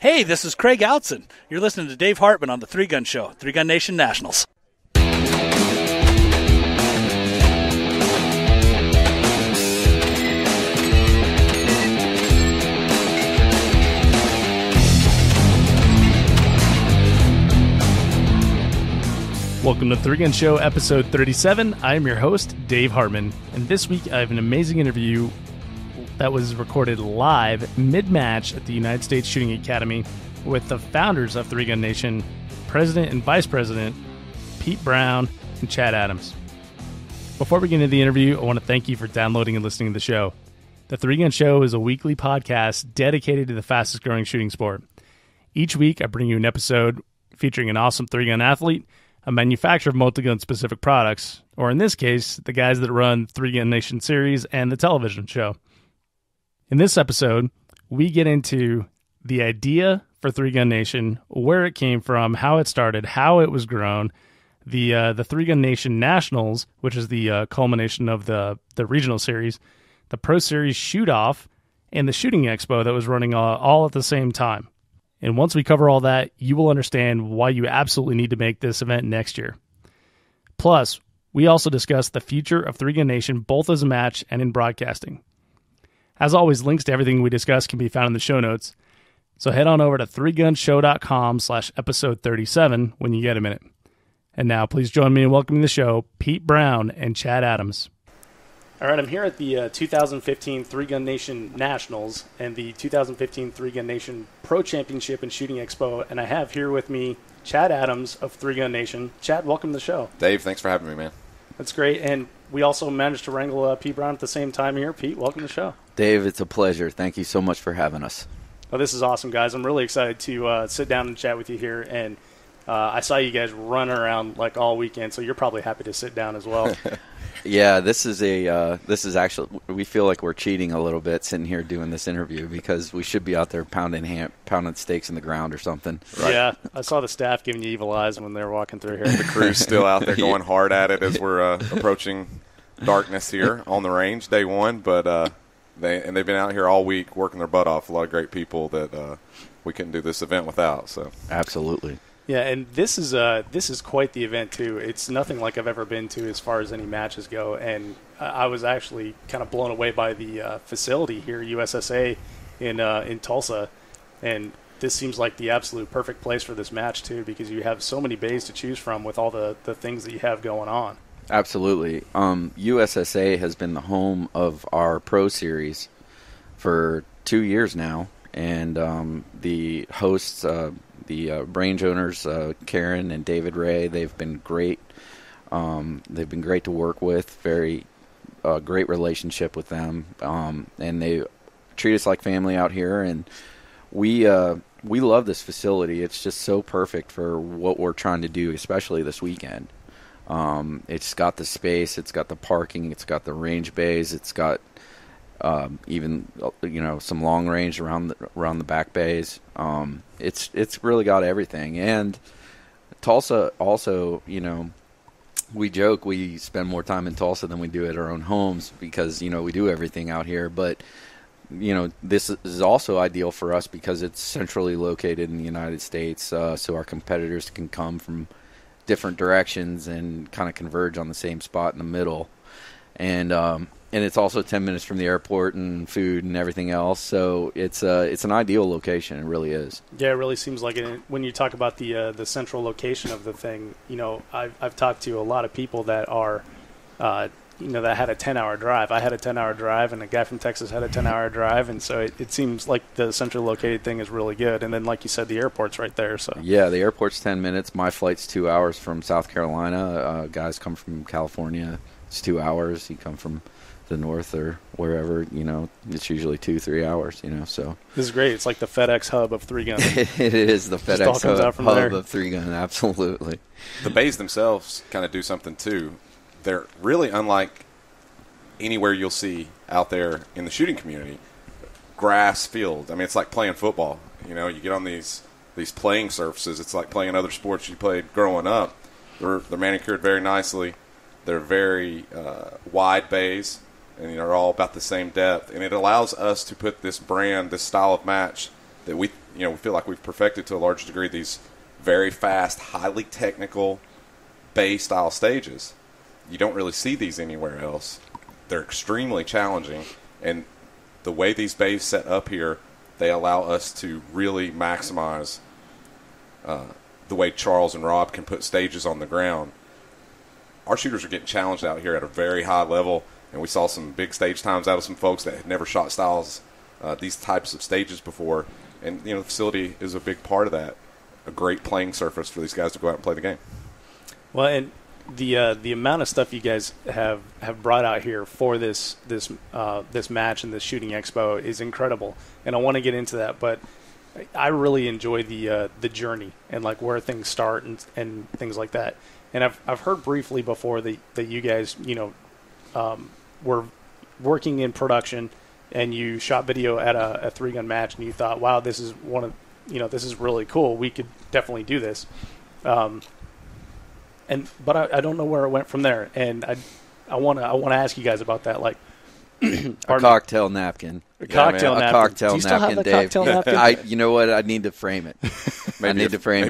Hey, this is Craig Outson. You're listening to Dave Hartman on the Three Gun Show, Three Gun Nation Nationals. Welcome to Three Gun Show, episode 37. I am your host, Dave Hartman, and this week I have an amazing interview that was recorded live mid-match at the United States Shooting Academy with the founders of Three Gun Nation, President and Vice President Pete Brown and Chad Adams. Before we get into the interview, I want to thank you for downloading and listening to the show. The Three Gun Show is a weekly podcast dedicated to the fastest growing shooting sport. Each week I bring you an episode featuring an awesome three-gun athlete, a manufacturer of multi-gun specific products, or in this case, the guys that run Three Gun Nation series and the television show. In this episode, we get into the idea for Three Gun Nation, where it came from, how it started, how it was grown, the Three Gun Nation Nationals, which is the culmination of the regional series, the Pro Series shoot-off, and the Shooting Expo that was running all at the same time. And once we cover all that, you will understand why you absolutely need to make this event next year. Plus, we also discuss the future of Three Gun Nation, both as a match and in broadcasting. As always, links to everything we discuss can be found in the show notes. So head on over to threegunshow.com/episode 37 when you get a minute. And now, please join me in welcoming to the show, Pete Brown and Chad Adams. All right, I'm here at the 2015 Three Gun Nation Nationals and the 2015 Three Gun Nation Pro Championship and Shooting Expo, and I have here with me Chad Adams of Three Gun Nation. Chad, welcome to the show. Dave, thanks for having me, man. That's great, and we also managed to wrangle Pete Brown at the same time here. Pete, welcome to the show. Dave, it's a pleasure. Thank you so much for having us. Well, this is awesome, guys. I'm really excited to sit down and chat with you here, and I saw you guys run around like all weekend, so you're probably happy to sit down as well. Yeah, this is actually, we feel like we're cheating a little bit sitting here doing this interview because we should be out there pounding stakes in the ground or something. Right? Yeah, I saw the staff giving you evil eyes when they were walking through here. The crew's still out there going hard at it as we're approaching darkness here on the range, day one. But they've been out here all week working their butt off. A lot of great people that we couldn't do this event without. So absolutely. Yeah, and this is quite the event too. It's nothing like I've ever been to as far as any matches go, and I was actually kind of blown away by the facility here, USSA in Tulsa, and this seems like the absolute perfect place for this match too, because you have so many bays to choose from with all the things that you have going on. Absolutely. USSA has been the home of our Pro Series for 2 years now, and the hosts. The range owners, Karen and David Ray, they've been great. They've been great to work with. Very great relationship with them, and they treat us like family out here. And we love this facility. It's just so perfect for what we're trying to do, especially this weekend. It's got the space, it's got the parking, it's got the range bays, it's got even some long range around the back bays. It's really got everything. And Tulsa also, we joke we spend more time in Tulsa than we do at our own homes because we do everything out here. But this is also ideal for us because it's centrally located in the United States, so our competitors can come from different directions and kind of converge on the same spot in the middle. And it's also 10 minutes from the airport and food and everything else. So it's an ideal location. It really is. Yeah, it really seems like it. When you talk about the central location of the thing, I've talked to a lot of people that are, that had a 10-hour drive. I had a 10-hour drive, and a guy from Texas had a 10-hour drive. And so it seems like the central located thing is really good. And then, like you said, the airport's right there. So yeah, the airport's 10 minutes. My flight's 2 hours from South Carolina. Guys come from California. It's 2 hours. You come from the north or wherever, it's usually 2-3 hours, so. This is great. It's like the FedEx hub of three gun. It is the FedEx hub of three gun, absolutely. The bays themselves kind of do something too. They're really unlike anywhere you'll see out there in the shooting community. Grass field. I mean, it's like playing football. You get on these playing surfaces. It's like playing other sports you played growing up. They're manicured very nicely. They're very wide bays. And they're all about the same depth, and it allows us to put this brand, this style of match that we we feel like we've perfected to a large degree these very fast, highly technical bay style stages. You don't really see these anywhere else. They're extremely challenging, and the way these bays set up here, they allow us to really maximize the way Charles and Rob can put stages on the ground. Our shooters are getting challenged out here at a very high level, and we saw some big stage times out of some folks that had never shot styles these types of stages before. And the facility is a big part of that. A great playing surface for these guys to go out and play the game. Well, and the amount of stuff you guys have brought out here for this match and this Shooting Expo is incredible, and I want to get into that, but I really enjoy the journey and like where things start and things like that. And I've heard briefly before that you guys were working in production and you shot video at a 3-gun match and you thought, wow, this is this is really cool. We could definitely do this. But I don't know where it went from there, and I want to ask you guys about that. Like, a cocktail napkin. A cocktail napkin. A cocktail Do you still napkin, have the Dave. cocktail napkin? You know what? I need to frame it. Maybe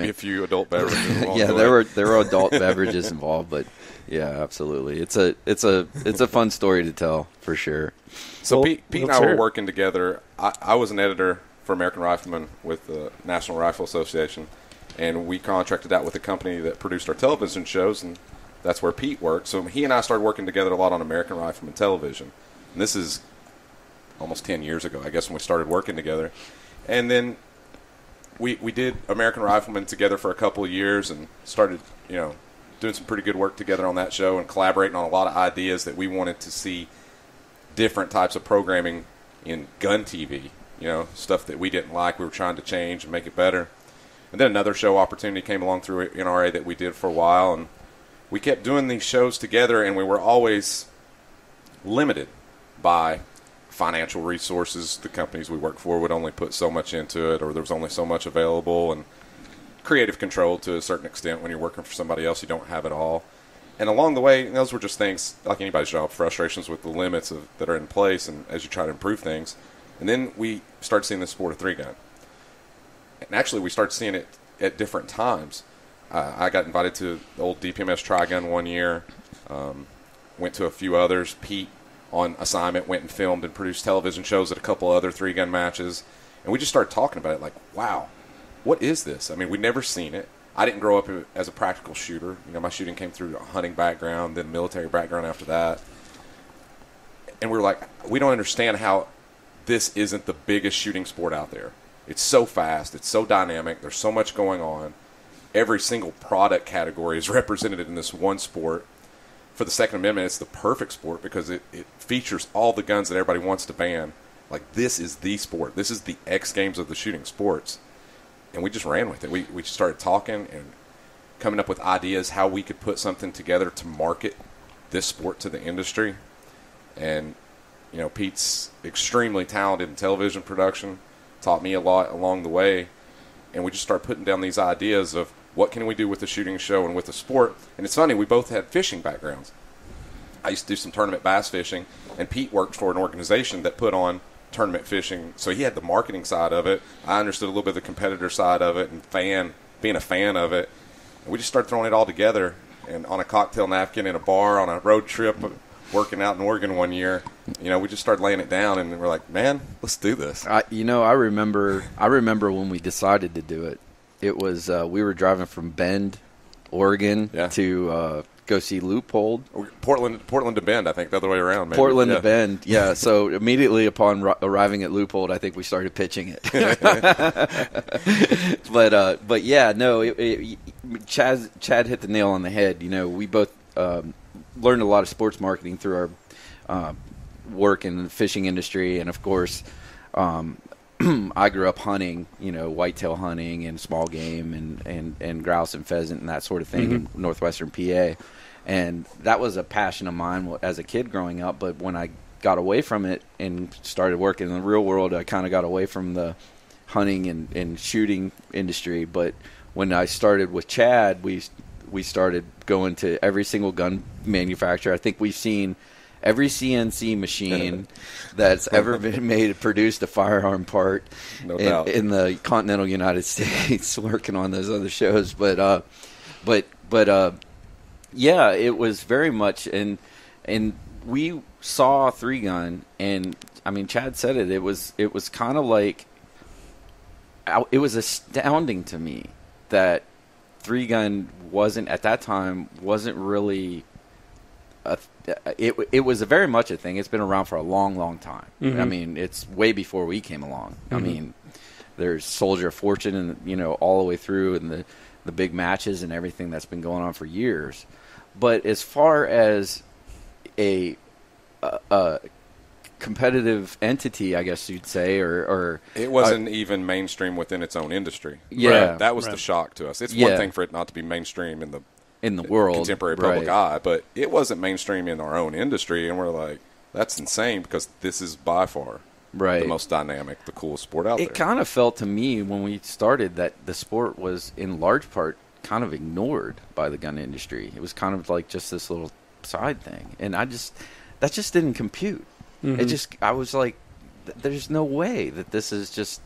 a few adult beverages involved. Yeah, there were adult beverages involved, but yeah, absolutely. It's a fun story to tell for sure. So Pete and I were working together. I was an editor for American Rifleman with the National Rifle Association, and we contracted out with a company that produced our television shows, and that's where Pete worked. So he and I started working together a lot on American Rifleman television. And this is almost 10 years ago, I guess, when we started working together. And then we did American Rifleman together for a couple of years and started, doing some pretty good work together on that show and collaborating on a lot of ideas that we wanted to see different types of programming in gun TV, stuff that we didn't like. We were trying to change and make it better. And then another show opportunity came along through NRA that we did for a while, and we kept doing these shows together, and we were always limited by financial resources. The companies we worked for would only put so much into it, or there was only so much available, and creative control to a certain extent. When you're working for somebody else, you don't have it all. And along the way, those were just things, like anybody's job, frustrations with the limits that are in place and as you try to improve things. And then we started seeing the sport of 3-gun. And actually, we started seeing it at different times. I got invited to the old DPMS Tri-Gun one year, went to a few others. Pete, on assignment, went and filmed and produced television shows at a couple other 3-gun matches. And we just started talking about it like, wow, what is this? I mean, we'd never seen it. I didn't grow up as a practical shooter. My shooting came through a hunting background, then military background after that. And we were like, we don't understand how this isn't the biggest shooting sport out there. It's so fast. It's so dynamic. There's so much going on. Every single product category is represented in this one sport. For the Second Amendment, it's the perfect sport because it features all the guns that everybody wants to ban. Like, this is the sport. This is the X Games of the shooting sports. And we just ran with it. We started talking and coming up with ideas how we could put something together to market this sport to the industry. And, Pete's extremely talented in television production, taught me a lot along the way. And we just started putting down these ideas of what can we do with the shooting show and with the sport. And it's funny, we both had fishing backgrounds. I used to do some tournament bass fishing, and Pete worked for an organization that put on tournament fishing. So he had the marketing side of it. I understood a little bit of the competitor side of it and being a fan of it. And we just started throwing it all together. And on a cocktail napkin in a bar on a road trip, working out in Oregon one year, we just started laying it down, and we're like, man, let's do this. I remember when we decided to do it. It was we were driving from Bend, Oregon, to go see Loophole. Portland to Bend, I think, the other way around. Maybe. Portland to Bend, yeah. So immediately upon arriving at Loophole, I think we started pitching it. But yeah, no. Chad hit the nail on the head. We both learned a lot of sports marketing through our work in the fishing industry, and of course, I grew up hunting, whitetail hunting and small game and grouse and pheasant and that sort of thing in northwestern PA. And that was a passion of mine as a kid growing up. But when I got away from it and started working in the real world, I kind of got away from the hunting and shooting industry. But when I started with Chad, we started going to every single gun manufacturer. I think we've seen every CNC machine that's ever been made produced a firearm part in the continental United States, working on those other shows. But yeah, it was very much, and we saw 3-gun, and I mean, Chad said it. It was kind of like, it was astounding to me that 3-gun wasn't really it was very much a thing. It's been around for a long, long time. I mean, it's way before we came along. I mean, there's Soldier of Fortune, and all the way through, and the big matches and everything that's been going on for years. But as far as a competitive entity, I guess you'd say, or it wasn't even mainstream within its own industry. Yeah, right. That was the shock to us. It's one thing for it not to be mainstream in the world, contemporary public eye, but it wasn't mainstream in our own industry, and we're like, that's insane, because this is by far the most dynamic, the coolest sport out there. It kind of felt to me when we started that the sport was in large part kind of ignored by the gun industry. It was kind of like just this little side thing, and that just didn't compute. I was like, there's no way that this is just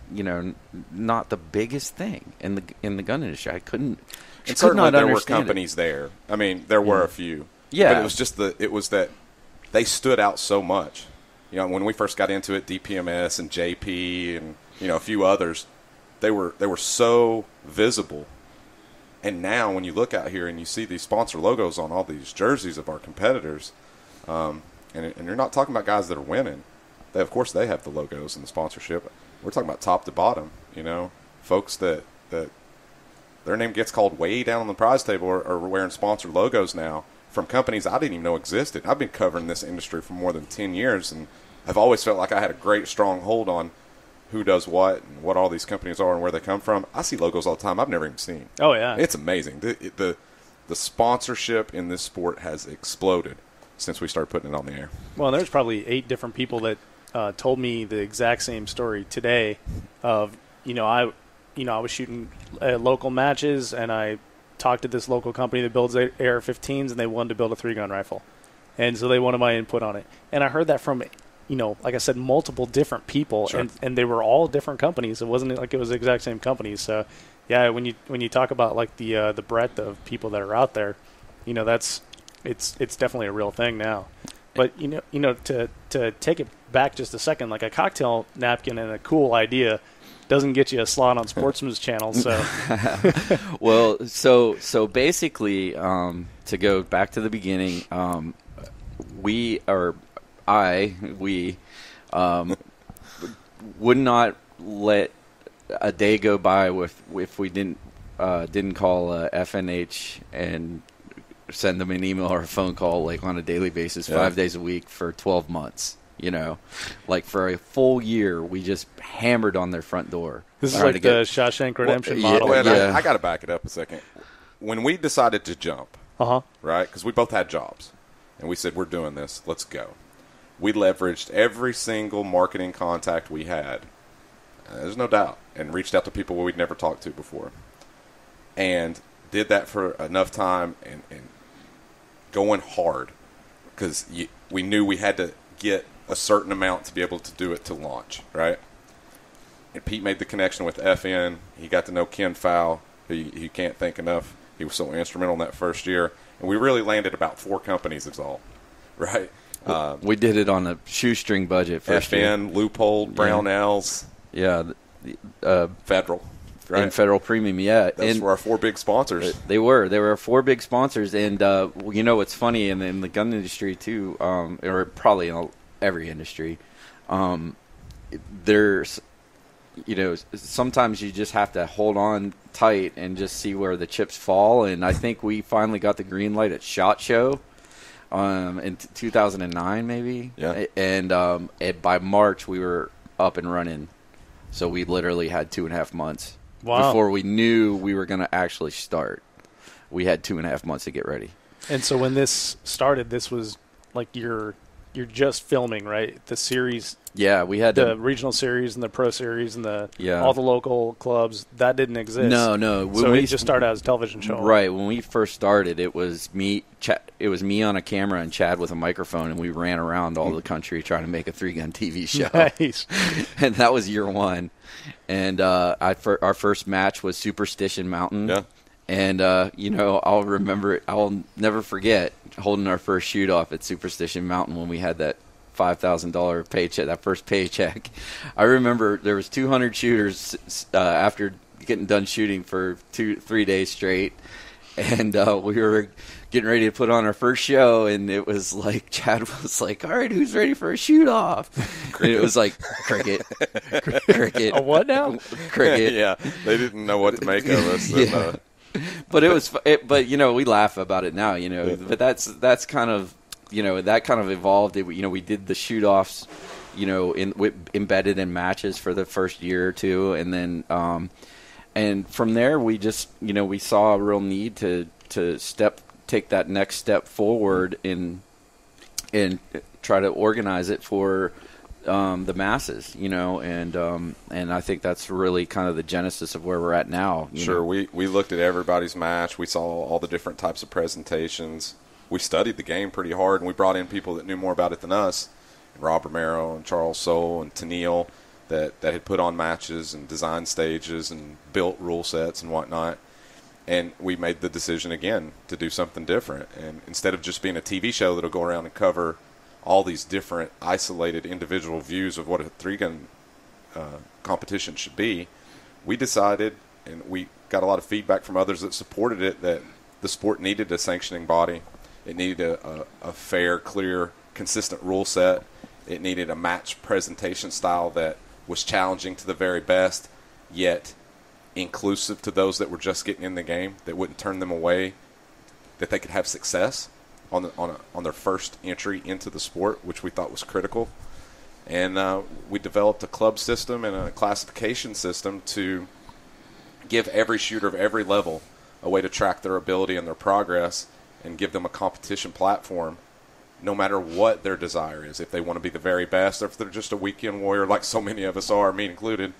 not the biggest thing in the gun industry. I couldn't. And certainly there were companies there. I mean, there were a few. Yeah. But it was that they stood out so much. When we first got into it, DPMS and JP and a few others, they were so visible. And now when you look out here and you see these sponsor logos on all these jerseys of our competitors, and you're not talking about guys that are winning. Of course they have the logos and the sponsorship. We're talking about top to bottom, folks that their name gets called way down on the prize table are wearing sponsored logos now from companies I didn't even know existed. I've been covering this industry for more than 10 years, and I've always felt like I had a great, strong hold on who does what and what all these companies are and where they come from. I see logos all the time I've never even seen. Oh, yeah. It's amazing. The sponsorship in this sport has exploded since we started putting it on the air. Well, there's probably 8 different people that told me the exact same story today of, I was shooting local matches, and I talked to this local company that builds AR-15s, and they wanted to build a 3-gun rifle. And so they wanted my input on it. And I heard that from, like I said, multiple different people, Sure. and they were all different companies. It wasn't like it was the exact same companies. So, yeah, when you talk about like the breadth of people that are out there, it's definitely a real thing now. But to take it back just a second, like a cocktail napkin and a cool idea doesn't get you a slot on Sportsman's Channel. So, well, so basically, to go back to the beginning, we would not let a day go by if we didn't call FNH and send them an email or a phone call like on a daily basis, 5 days a week for 12 months. Like for a full year, we just hammered on their front door. This is like the Shawshank Redemption model. I got to back it up a second. When we decided to jump, right, because we both had jobs, and we said, we're doing this, let's go. We leveraged every single marketing contact we had, there's no doubt, and reached out to people we'd never talked to before. And did that for enough time and going hard, because we knew we had to get a certain amount to be able to do it to launch, right? And Pete made the connection with FN. He got to know Ken Fowl, who you can't thank enough. He was so instrumental in that first year. And we really landed about 4 companies is all, right? We did it on a shoestring budget first FN, year. Loophole, Brownells. Yeah. Federal. Right? And Federal Premium, yeah. Those were our 4 big sponsors. They were our 4 big sponsors. And, what's funny in the gun industry, too, or probably in every industry, there's, sometimes you just have to hold on tight and just see where the chips fall. And I think we finally got the green light at SHOT Show in 2009, maybe. Yeah. And by March, we were up and running. So we literally had 2.5 months. Wow. Before we knew we were going to actually start. We had 2.5 months to get ready. And so when this started, this was like your you're just filming, right? The series. Yeah, we had the regional series and the pro series and yeah. all the local clubs. That didn't exist. No. So it just started as a television show. Right. When we first started, it was me. It was me on a camera and Chad with a microphone, and we ran around all the country trying to make a 3-gun TV show. Nice. And that was year one. And our first match was Superstition Mountain. Yeah. And I'll never forget holding our first shoot off at Superstition Mountain when we had that $5,000 paycheck, that first paycheck. I remember there was 200 shooters after getting done shooting for 2-3 days straight, and we were getting ready to put on our first show, and it was like Chad was like, "All right, who's ready for a shoot off?" And it was like cricket. A what now? Cricket. Yeah, they didn't know what to make of us. Yeah. But it was. But we laugh about it now. But that's kind of. That kind of evolved. We did the shoot-offs, embedded in matches for the first year or two, and then, and from there we just, we saw a real need to take that next step forward and try to organize it for the masses, and I think that's really kind of the genesis of where we're at now. Sure, we looked at everybody's match. We saw all the different types of presentations. We studied the game pretty hard, and we brought in people that knew more about it than us, Rob Romero and Charles Soule and Tennille, that had put on matches and designed stages and built rule sets and whatnot. And we made the decision again to do something different. And instead of just being a TV show that'll go around and cover all these different isolated individual views of what a 3-gun competition should be, we decided, and we got a lot of feedback from others that supported it, that the sport needed a sanctioning body. It needed a fair, clear, consistent rule set. It needed a match presentation style that was challenging to the very best, yet inclusive to those that were just getting in the game, that wouldn't turn them away, that they could have success on their first entry into the sport, which we thought was critical. And we developed a club system and a classification system to give every shooter of every level a way to track their ability and their progress, and give them a competition platform no matter what their desire is. If they want to be the very best, or if they're just a weekend warrior like so many of us are, me included,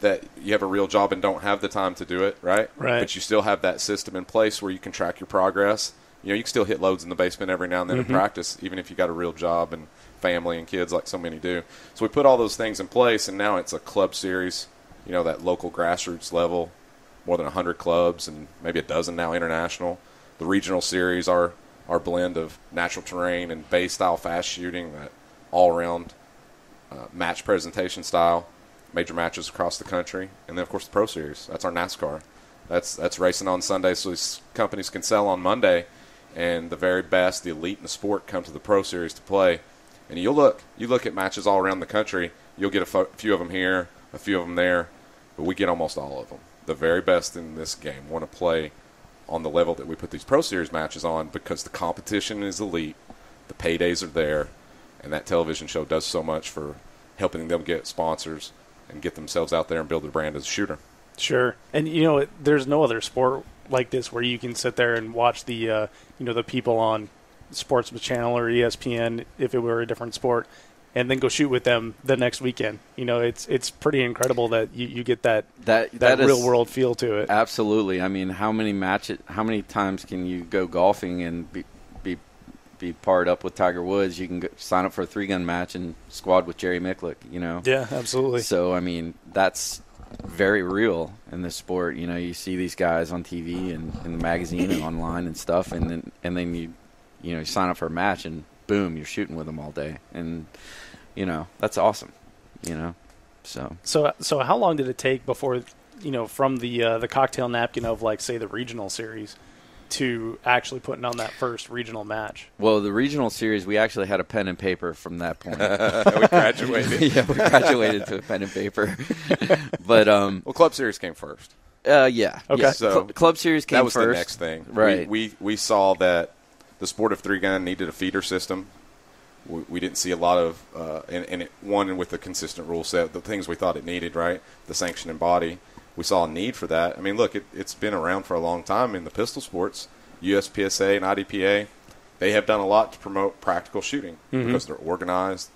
that you have a real job and don't have the time to do it, right? Right. But you still have that system in place where you can track your progress. You can still hit loads in the basement every now and then in practice, even if you got a real job and family and kids like so many do. So we put all those things in place, and now it's a club series, that local grassroots level, more than 100 clubs and maybe a dozen now international. The regional series are our blend of natural terrain and bay-style fast shooting, that all-around match presentation style, major matches across the country. And then, of course, the Pro Series. That's our NASCAR. That's racing on Sunday so these companies can sell on Monday, and the very best, the elite in the sport, come to the Pro Series to play. And you look at matches all around the country, you'll get a few of them here, a few of them there, but we get almost all of them. The very best in this game want to play on the level that we put these Pro Series matches on, because the competition is elite, the paydays are there, and that television show does so much for helping them get sponsors and get themselves out there and build their brand as a shooter. Sure. And, there's no other sport like this where you can sit there and watch the people on Sportsman Channel or ESPN, if it were a different sport, and then go shoot with them the next weekend. It's pretty incredible that you get that real world feel to it. Absolutely. I mean, how many times can you go golfing and be paired up with Tiger Woods? You can sign up for a 3-gun match and squad with Jerry Micklick. Yeah, absolutely. So I mean, that's very real in this sport. You see these guys on TV and in the magazine and online and stuff, and then you sign up for a match and boom, you're shooting with them all day, and that's awesome. So how long did it take before from the cocktail napkin of, like, say, the regional series to actually putting on that first regional match? Well, the regional series, we actually had a pen and paper from that point. We graduated. Yeah, we graduated to a pen and paper. But well, Club Series came first. Yeah. Okay. Yeah. So Club Series came first. That was the next thing. Right. We saw that the sport of 3-gun needed a feeder system. We didn't see a lot of, and it won with the consistent rule set, the things we thought it needed, right? The sanctioning body. We saw a need for that. I mean, look, it's been around for a long time in the pistol sports, USPSA and IDPA. they have done a lot to promote practical shooting because they're organized.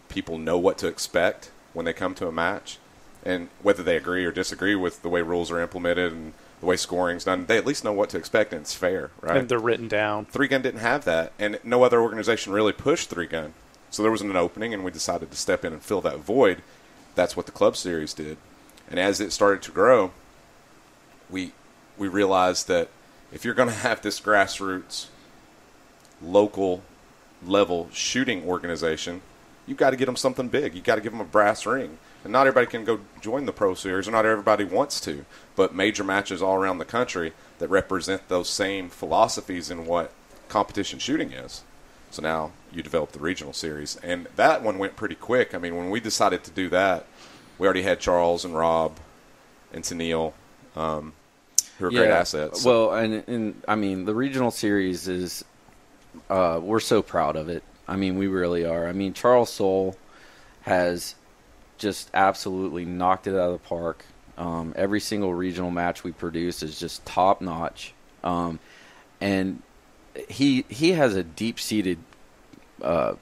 People know what to expect when they come to a match. And whether they agree or disagree with the way rules are implemented and the way scoring's done, they at least know what to expect, and it's fair, right? And they're written down. 3-Gun didn't have that, and no other organization really pushed 3-Gun. So there was an opening, and we decided to step in and fill that void. That's what the Club Series did. And as it started to grow, we realized that if you're going to have this grassroots, local level shooting organization, you've got to get them something big. You've got to give them a brass ring. And not everybody can go join the Pro Series, or not everybody wants to, but major matches all around the country that represent those same philosophies in what competition shooting is. So now you develop the regional series. And that one went pretty quick. I mean, when we decided to do that, we already had Charles and Rob and Tennille, who are great assets. Well, and I mean, the regional series is, we're so proud of it. I mean, we really are. I mean, Charles Soule has just absolutely knocked it out of the park. Every single regional match we produce is just top notch, and he has a deep-seated what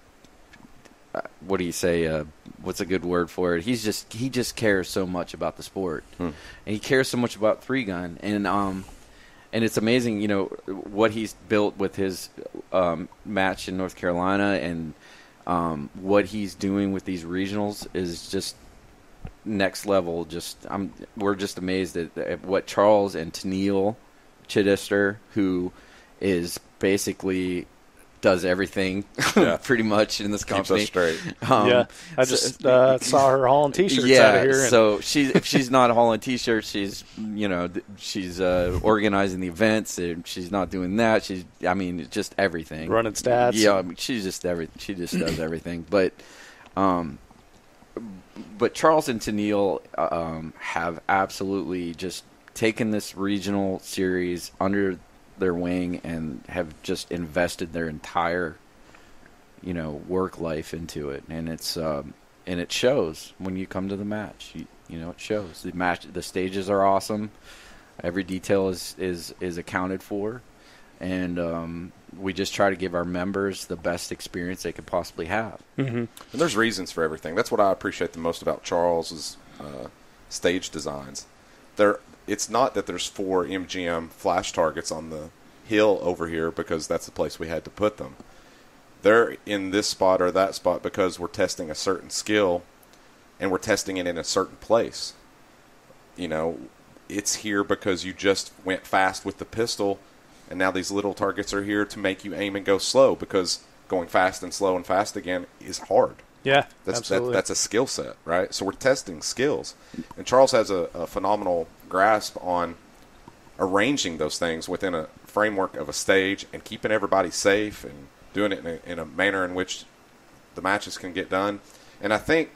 do you say? What's a good word for it? He just cares so much about the sport, and he cares so much about 3-Gun, and it's amazing, you know, what he's built with his match in North Carolina, and what he's doing with these regionals is just next level. We're just amazed at what Charles and Tennille Chittister, who is basically does everything pretty much in this company. Keeps us straight. I just saw her hauling T-shirts out of here. So if she's not hauling T-shirts, she's organizing the events. And she's not doing that. Just everything. Running stats. Yeah, I mean, she just does everything. But Charles and Tennille have absolutely just taken this regional series under their wing and have just invested their entire, work life into it, and it shows when you come to the match. It shows. The stages are awesome. Every detail is accounted for, and we just try to give our members the best experience they could possibly have. Mm-hmm. And there's reasons for everything. That's what I appreciate the most about Charles's stage designs. It's not that there's 4 MGM flash targets on the hill over here because that's the place we had to put them. They're in this spot or that spot because we're testing a certain skill, and we're testing it in a certain place. It's here because you just went fast with the pistol, and now these little targets are here to make you aim and go slow, because going fast and slow and fast again is hard. Yeah, absolutely. That's a skill set, right? So we're testing skills. And Charles has a phenomenal grasp on arranging those things within a framework of a stage and keeping everybody safe and doing it in a manner in which the matches can get done. And I think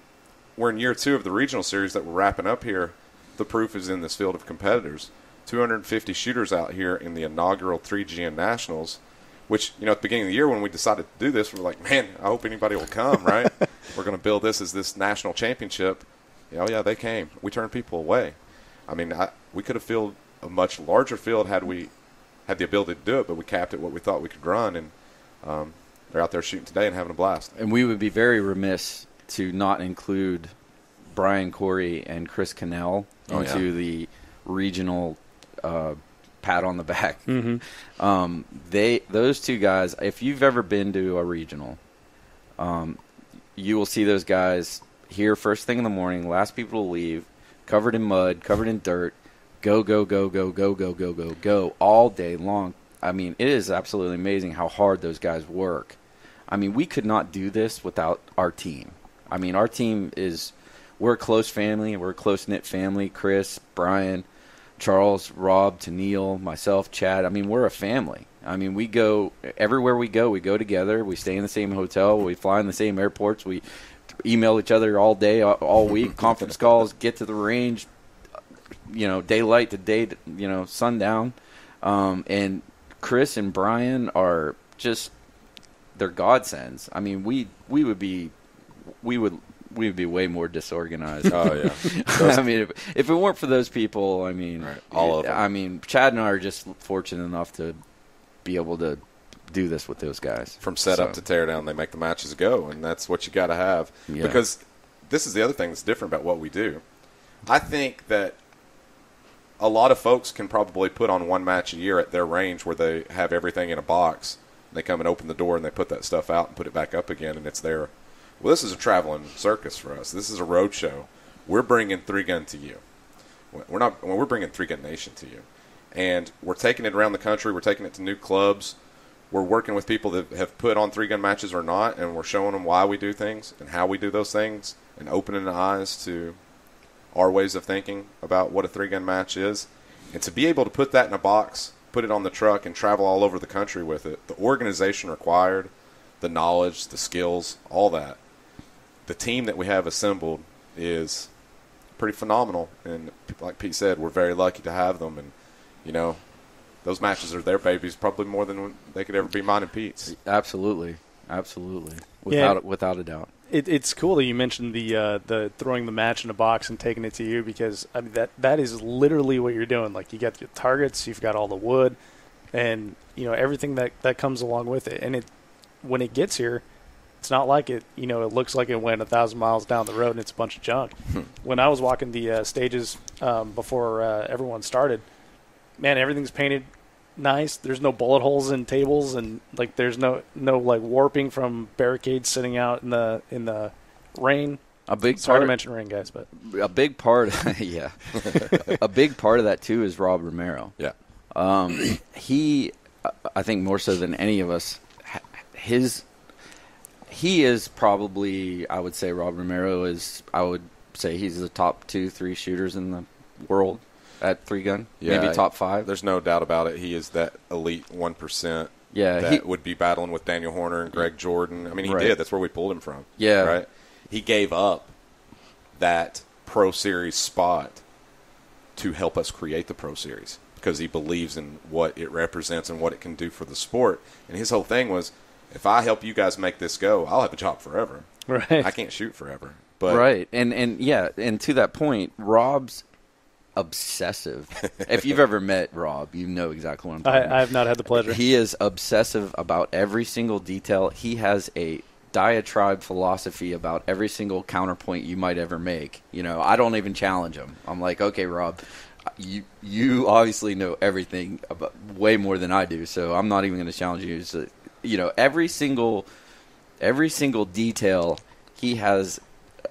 we're in year 2 of the regional series that we're wrapping up here. The proof is in this field of competitors. 250 shooters out here in the inaugural 3GN Nationals, which, at the beginning of the year when we decided to do this, we were like, man, I hope anybody will come, right? We're going to build this as this national championship. Yeah, they came. We turned people away. I mean, we could have filled a much larger field had we had the ability to do it, but we capped at what we thought we could run, and they're out there shooting today and having a blast. And we would be very remiss to not include Brian Corey and Chris Cannell into the regional pat on the back. Mm-hmm. Those two guys, if you've ever been to a regional, you will see those guys here first thing in the morning, last people to leave, covered in mud, covered in dirt, go all day long. I mean, it is absolutely amazing how hard those guys work. I mean, we could not do this without our team. I mean, our team we're a close family. We're a close-knit family. Chris, Brian, Charles, Rob, Tennille, myself, Chad. I mean, we're a family. I mean, we go everywhere we go together. We stay in the same hotel. We fly in the same airports. We email each other all day, all week, conference calls, get to the range, daylight to day, sundown. And Chris and Brian are just, they're godsends. I mean, we would be way more disorganized. Oh yeah. I mean, if it weren't for those people, I mean, right. All of them. I mean, Chad and I are just fortunate enough to be able to do this with those guys. From setup to tear down, they make the matches go, and that's what you got to have. Yeah. Because this is the other thing that's different about what we do. I think that a lot of folks can probably put on one match a year at their range where they have everything in a box. They come and open the door and they put that stuff out and put it back up again, and it's there. Well, this is a traveling circus for us. This is a road show. We're bringing 3-Gun to you. We're bringing 3-Gun Nation to you. And we're taking it around the country. We're taking it to new clubs. We're working with people that have put on 3-gun matches or not, and we're showing them why we do things and how we do those things and opening the eyes to our ways of thinking about what a 3-gun match is. And to be able to put that in a box, put it on the truck, and travel all over the country with it, the organization required, the knowledge, the skills, all that. The team that we have assembled is pretty phenomenal. And like Pete said, we're very lucky to have them. And, you know, those matches are their babies probably more than they could ever be mine and Pete's. Absolutely. Without a doubt. It's cool that you mentioned the throwing the match in a box and taking it to you, because I mean that is literally what you're doing. Like, you got your targets, you've got all the wood, and everything that comes along with it. And when it gets here, it's not like it looks like it went 1,000 miles down the road and it's a bunch of junk. When I was walking the stages before everyone started, man, everything's painted nice. There's no bullet holes in tables, and like there's no like warping from barricades sitting out in the rain. Sorry to mention rain, guys, but a big part, yeah, a big part of that too is Rob Romero. Yeah, he, I think more so than any of us, he is probably, I would say Rob Romero is, I would say he's the top 2-3 shooters in the world at 3-gun, maybe top 5. There's no doubt about it. He is that elite 1%. Yeah, that would be battling with Daniel Horner and Greg Jordan. I mean, he did. That's where we pulled him from. Yeah, right. He gave up that Pro Series spot to help us create the Pro Series because he believes in what it represents and what it can do for the sport. And his whole thing was, if I help you guys make this go, I'll have a job forever. Right. I can't shoot forever. But right. And yeah, and to that point, Rob's obsessive. If you've ever met Rob, you know exactly what I'm talking about. I have not had the pleasure. He is obsessive about every single detail. He has a diatribe philosophy about every single counterpoint you might ever make. I don't even challenge him. I'm like, okay, Rob, you obviously know everything about way more than I do, so I'm not even going to challenge you. So, every single detail, he has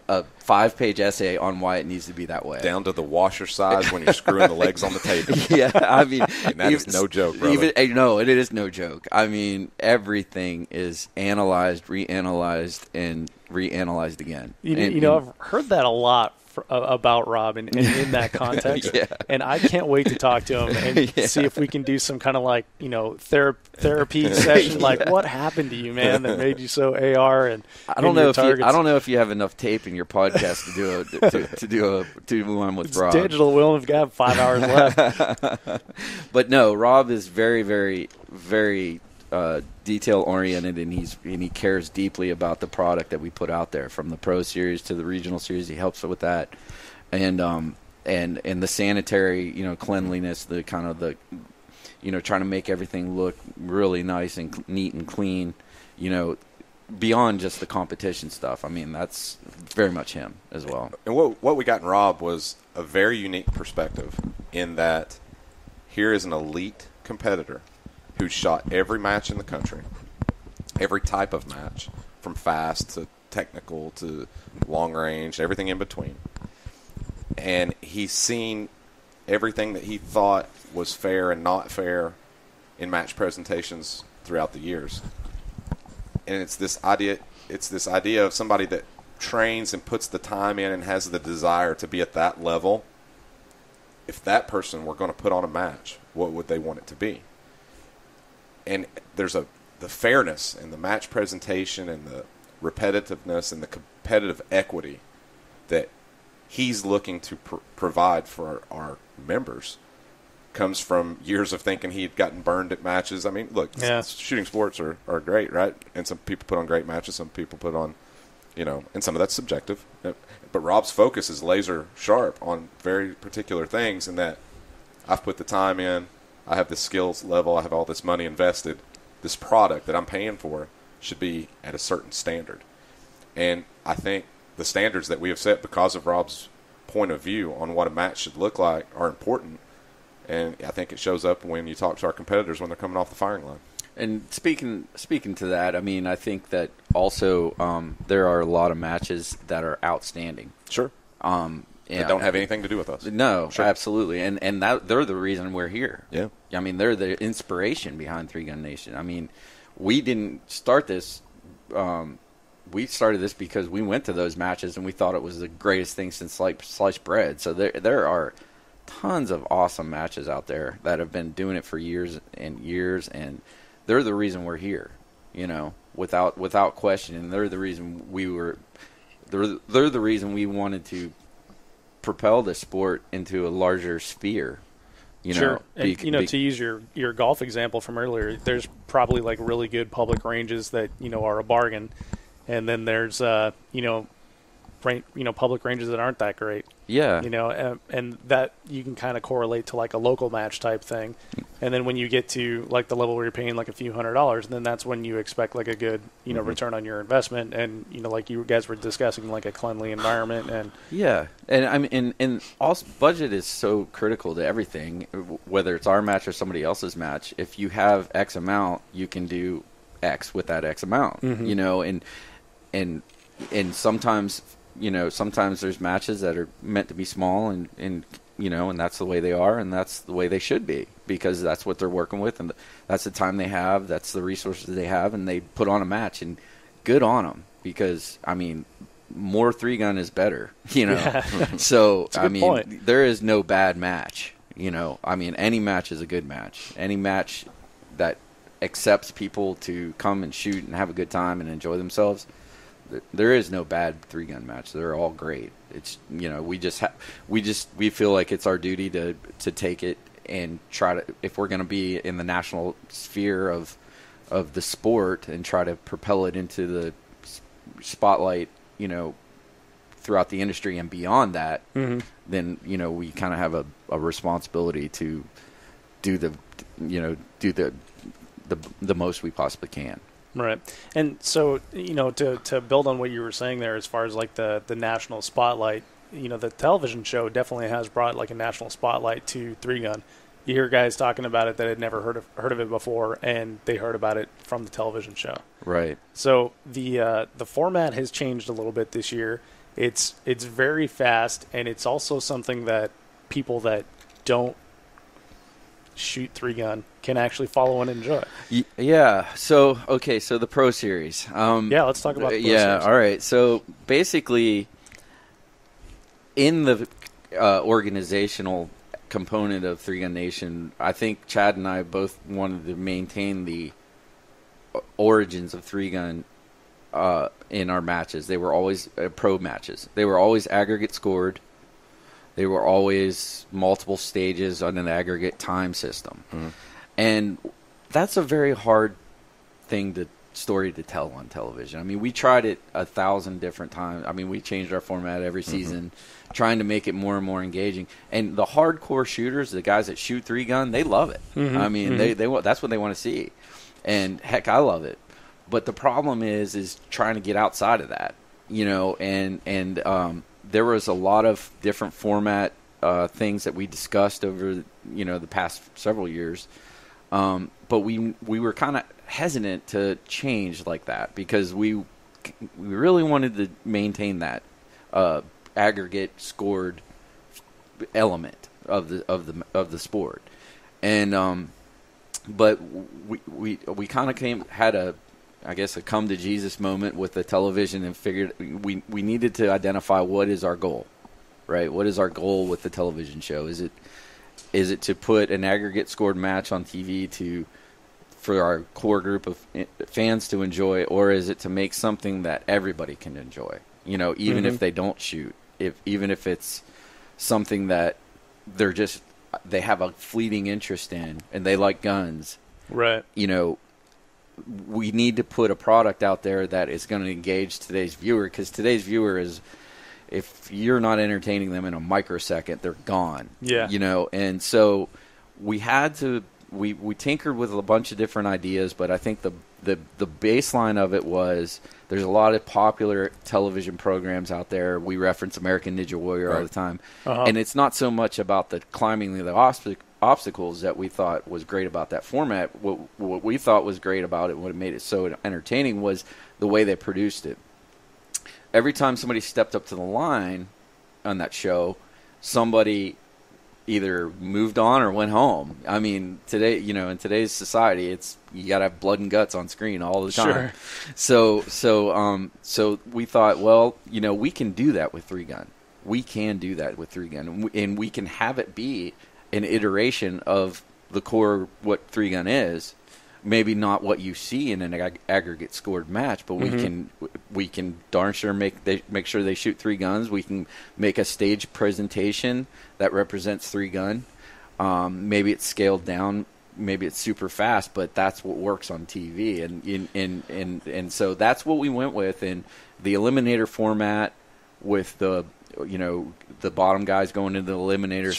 a 5-page essay on why it needs to be that way. Down to the washer size when you're screwing the legs on the table. Yeah, I mean, and that is no joke, brother. No, it is no joke. I mean, everything is analyzed, reanalyzed, and reanalyzed again. I've heard that a lot about Rob in that context. Yeah. And I can't wait to talk to him and see if we can do some kind of like, therapy session. Yeah. Like, what happened to you, man, that made you so AR? And I don't know if you have enough tape in your podcast to do one with Rob. Digital. We only have 5 hours left. But no, Rob is very, very, very detail oriented, and he cares deeply about the product that we put out there, from the Pro Series to the Regional Series. He helps with that, and the sanitary, cleanliness, the kind of the, trying to make everything look really nice and neat and clean, beyond just the competition stuff. I mean, that's very much him as well. And what we got in Rob was a very unique perspective, in that here is an elite competitor who shot every match in the country, every type of match, from fast to technical to long range, everything in between. And he's seen everything that he thought was fair and not fair in match presentations throughout the years. And it's this idea of somebody that trains and puts the time in and has the desire to be at that level. If that person were going to put on a match, what would they want it to be? And there's the fairness and the match presentation and the repetitiveness and the competitive equity that he's looking to provide for our members comes from years of thinking he had gotten burned at matches. I mean, look, shooting sports are great, right? And some people put on great matches, some people put on, and some of that's subjective. But Rob's focus is laser sharp on very particular things, in that I've put the time in, I have the skills level, I have all this money invested. this product that I'm paying for should be at a certain standard. And I think the standards that we have set because of Rob's point of view on what a match should look like are important. And I think it shows up when you talk to our competitors when they're coming off the firing line. And speaking to that, I mean, I think that also there are a lot of matches that are outstanding. Sure. That don't have anything to do with us. No, sure. Absolutely. And that they're the reason we're here. Yeah. I mean, they're the inspiration behind Three Gun Nation. I mean, we didn't start this. We started this because we went to those matches and we thought it was the greatest thing since sliced bread. So there are tons of awesome matches out there that have been doing it for years and years, and they're the reason we're here, without question. And they're the reason they're the reason we wanted to propel the sport into a larger sphere. Sure. And, to use your golf example from earlier, there's probably like really good public ranges that, are a bargain. And then there's, public ranges that aren't that great. Yeah. And that you can kind of correlate to like a local match type thing. And then when you get to like the level where you're paying like a few $100s, then that's when you expect like a good, return on your investment. And, like you guys were discussing, like a cleanly environment. And yeah. And I mean, and also budget is so critical to everything, whether it's our match or somebody else's match. If you have X amount, you can do X with that X amount, and sometimes, sometimes there's matches that are meant to be small and that's the way they are, and that's the way they should be, because that's what they're working with, and that's the time they have, that's the resources they have, and they put on a match, and good on them, because, I mean, more three-gun is better, Yeah. So, I mean, point. There is no bad match, I mean, any match is a good match. Any match that accepts people to come and shoot and have a good time and enjoy themselves, there is no bad three-gun match. They're all great. It's we feel like it's our duty to take it and try to, if we're going to be in the national sphere of the sport, and try to propel it into the spotlight, throughout the industry and beyond that, then we kind of have a responsibility to do the most we possibly can. Right. And so, to build on what you were saying there, as far as like the national spotlight, the television show definitely has brought like a national spotlight to Three Gun. You hear guys talking about it that had never heard of it before, and they heard about it from the television show. Right. So the format has changed a little bit this year. It's very fast, and it's also something that people that don't shoot three gun can actually follow and enjoy. Yeah. So the Pro Series. Let's talk about the Pro Series. All right. So basically, in the organizational component of Three Gun Nation, I think Chad and I both wanted to maintain the origins of Three Gun in our matches. They were always pro matches. They were always aggregate scored. They were always multiple stages on an aggregate time system. Mm-hmm. And that's a very hard story to tell on television. I mean, we tried it 1,000 different times. I mean, we changed our format every season, trying to make it more and more engaging. And the hardcore shooters, the guys that shoot three gun, they love it. Mm-hmm. I mean, they that's what they want to see. And heck, I love it. But the problem is trying to get outside of that, and there was a lot of different format things that we discussed over, the past several years. But we were kind of hesitant to change like that, because we really wanted to maintain that aggregate scored element of the sport. And but we kind of had a come to Jesus moment with the television, and figured we needed to identify what is our goal, right? What is our goal with the television show? Is it to put an aggregate scored match on TV for our core group of fans to enjoy, or is it to make something that everybody can enjoy? Even if they don't shoot, even if it's something that they have a fleeting interest in and they like guns, right? We need to put a product out there that is going to engage today's viewer, because today's viewer is, if you're not entertaining them in a microsecond, they're gone. Yeah. And so we had to we tinkered with a bunch of different ideas, but I think the baseline of it was there's a lot of popular television programs out there. We reference American Ninja Warrior all the time, and it's not so much about the climbing the obstacles that we thought was great about that format. What we thought was great about it, what made it so entertaining, was the way they produced it. Every time somebody stepped up to the line on that show, somebody either moved on or went home. I mean, today, in today's society, you got to have blood and guts on screen all the time. Sure. So we thought, well, we can do that with 3-gun. We can do that with 3-gun, and we can have it be an iteration of the core what 3-gun is. Maybe not what you see in an aggregate scored match, but we can darn sure make sure they shoot 3 guns. We can make a stage presentation that represents 3-gun. Maybe it's scaled down, maybe it's super fast, but that's what works on TV. And so that's what we went with. And the eliminator format with the bottom guys going into the eliminator,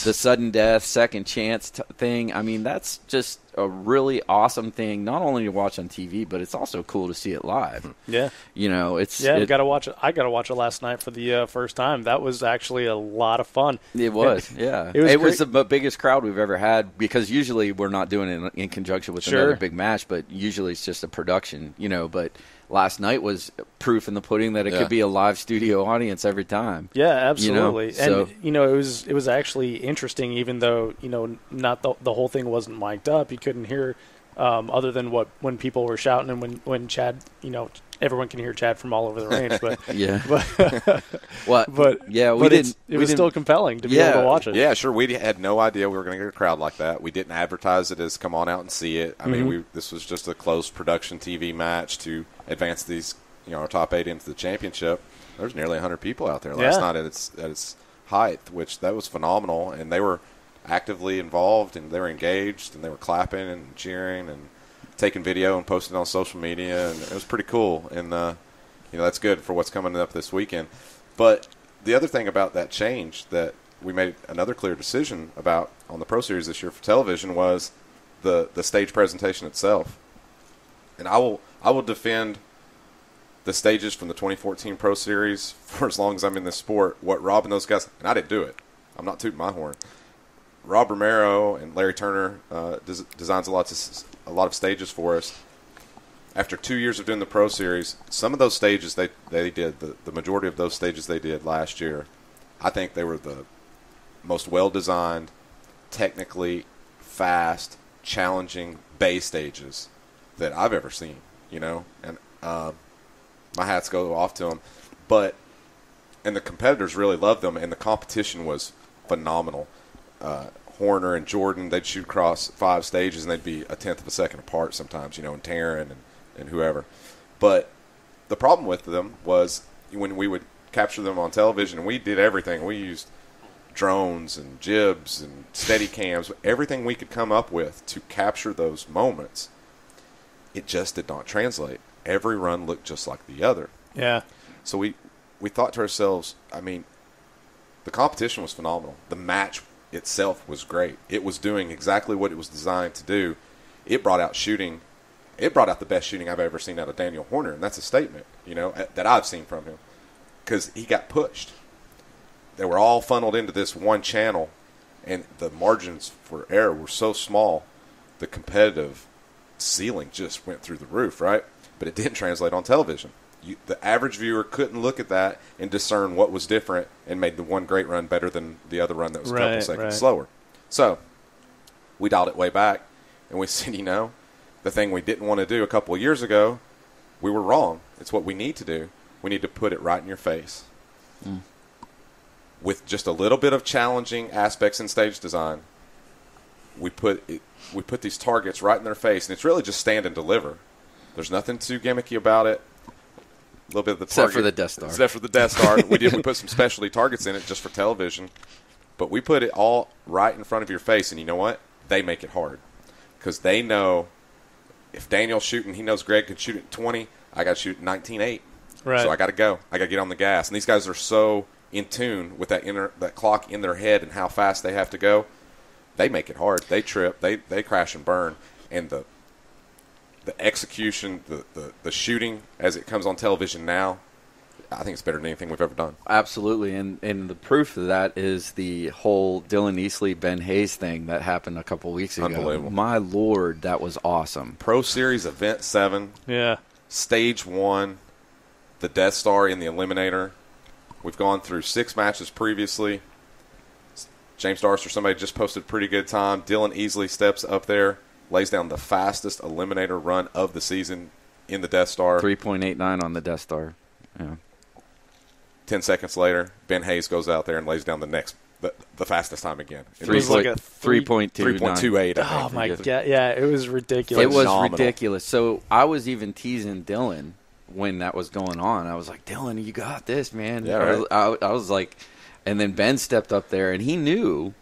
the sudden death, second chance thing. I mean, that's just a really awesome thing, not only to watch on TV, but it's also cool to see it live. Yeah. You got to watch it. I got to watch it last night for the first time. That was actually a lot of fun. It was, yeah. It was the biggest crowd we've ever had, because usually we're not doing it in conjunction with another big match, but usually it's just a production, but last night was proof in the pudding that it could be a live studio audience every time. Yeah, absolutely. And it was actually interesting, even though not the whole thing wasn't mic'd up. You couldn't hear other than when people were shouting, and when Chad, everyone can hear Chad from all over the range. But it was still compelling to be able to watch it. Yeah, sure. We had no idea we were going to get a crowd like that. We didn't advertise it as come on out and see it. I mean, this was just a close production TV match to advance these, our top 8 into the championship. There's nearly 100 people out there last night at its height, which that was phenomenal, and they were actively involved, and they were engaged, and they were clapping and cheering and taking video and posting it on social media, and it was pretty cool. And that's good for what's coming up this weekend. But the other thing about that change that we made another clear decision about on the Pro Series this year for television was the stage presentation itself. And I will defend the stages from the 2014 Pro Series for as long as I'm in this sport. What Rob and those guys, and I didn't do it. I'm not tooting my horn. Rob Romero and Larry Turner designs a lot of stages for us. After 2 years of doing the Pro Series, some of those stages they did, the majority of those stages they did last year, I think they were the most well-designed, technically fast, challenging bay stages that I've ever seen, and my hats go off to them. And the competitors really loved them, and the competition was phenomenal. Horner and Jordan, they'd shoot across 5 stages, and they'd be a tenth of a second apart sometimes, and Taryn and whoever. But the problem with them was when we would capture them on television, and we did everything. We used drones and jibs and steady cams, everything we could come up with to capture those moments. It just did not translate. Every run looked just like the other. Yeah. So we thought to ourselves, I mean, the competition was phenomenal. The match itself was great. It was doing exactly what it was designed to do. It brought out shooting. It brought out the best shooting I've ever seen out of Daniel Horner, and that's a statement, that I've seen from him, because he got pushed. They were all funneled into this one channel, and the margins for error were so small, the competitive ceiling just went through the roof, right? But it didn't translate on television. The average viewer couldn't look at that and discern what was different and made the one great run better than the other run that was a couple seconds slower. So we dialed it way back, and we said, the thing we didn't want to do a couple of years ago, we were wrong. It's what we need to do. We need to put it right in your face. With just a little bit of challenging aspects in stage design, we put these targets right in their face, and it's really just stand and deliver. There's nothing too gimmicky about it. A little bit of the target. Except for the Death Star. Except for the Death Star. We put some specialty targets in it just for television. But we put it all right in front of your face, and you know what? They make it hard. Because they know if Daniel's shooting, he knows Greg can shoot at 20, I got to shoot at 19.8. Right. So I got to go. I got to get on the gas. And these guys are so in tune with that clock in their head and how fast they have to go. they make it hard. They trip. They crash and burn. And the execution, the shooting as it comes on television now, I think it's better than anything we've ever done. Absolutely, and the proof of that is the whole Dylan Easley, Ben Hayes thing that happened a couple weeks ago. Unbelievable. My Lord, that was awesome. Pro Series Event 7. Yeah. Stage 1, the Death Star in the Eliminator. We've gone through 6 matches previously. James Darcer, somebody just posted a pretty good time. Dylan Easley steps up there, lays down the fastest Eliminator run of the season in the Death Star. 3.89 on the Death Star. Yeah. 10 seconds later, Ben Hayes goes out there and lays down the fastest time again. It was like a 3.28. Oh, my God. Yeah, it was ridiculous. It was Phenomenal. ridiculous. So I was even teasing Dylan when that was going on. I was like, Dylan, you got this, man. Yeah, right. I was like, and then Ben stepped up there, and he knew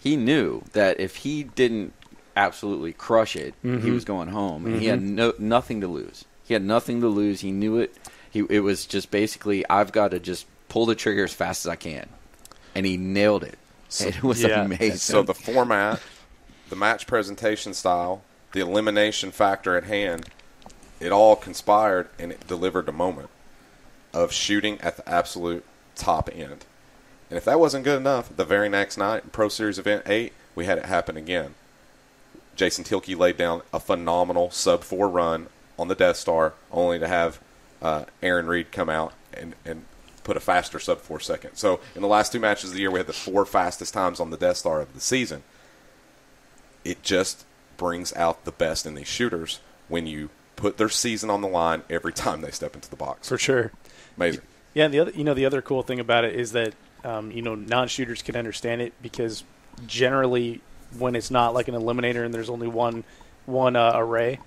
that if he didn't absolutely crush it, he was going home. And he had nothing to lose. He had nothing to lose. He knew it. It was just basically, I've got to just pull the trigger as fast as I can. And he nailed it. It was amazing. So the format, the match presentation style, the elimination factor at hand, it all conspired, and it delivered a moment of shooting at the absolute top end. And if that wasn't good enough, the very next night, Pro Series Event 8, we had it happen again. Jason Tilke laid down a phenomenal sub-4 run on the Death Star, only to have Aaron Reed come out and put a faster sub-4 second. So in the last 2 matches of the year, we had the 4 fastest times on the Death Star of the season. It just brings out the best in these shooters when you put their season on the line every time they step into the box. For sure. Amazing. Yeah, the other cool thing about it is that non-shooters can understand it, because generally when it's not like an eliminator and there's only one array,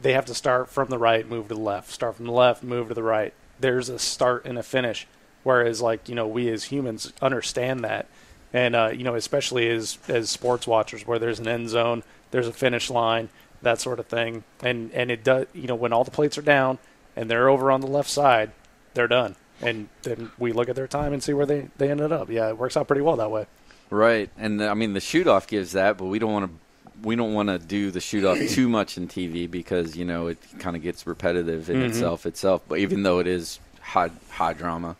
they have to start from the right, move to the left, start from the left, move to the right. There's a start and a finish, whereas we as humans understand that, and especially as sports watchers, where there's an end zone, there's a finish line, that sort of thing, and it does. When all the plates are down and they're over on the left side, they're done, and then we look at their time and see where they ended up. Yeah, it works out pretty well that way. Right, and I mean the shoot-off gives that, but we don't want to do the shoot-off too much in TV, because it kind of gets repetitive in itself. But even though it is high drama,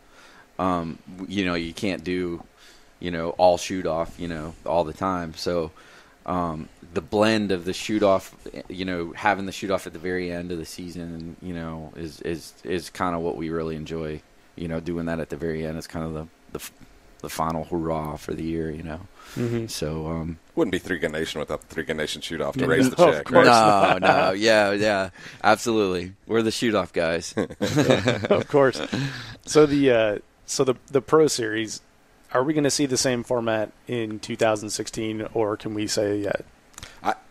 you can't do all shoot-off all the time. So the blend of the shoot-off, having the shoot-off at the very end of the season, is kind of what we really enjoy. Doing that at the very end is kind of the final hurrah for the year, So wouldn't be Three Gun Nation without the Three Gun Nation shoot-off to raise the check. Right? No, yeah, absolutely. We're the shoot-off guys. Of course. So the Pro Series, are we going to see the same format in 2016, or can we say yet?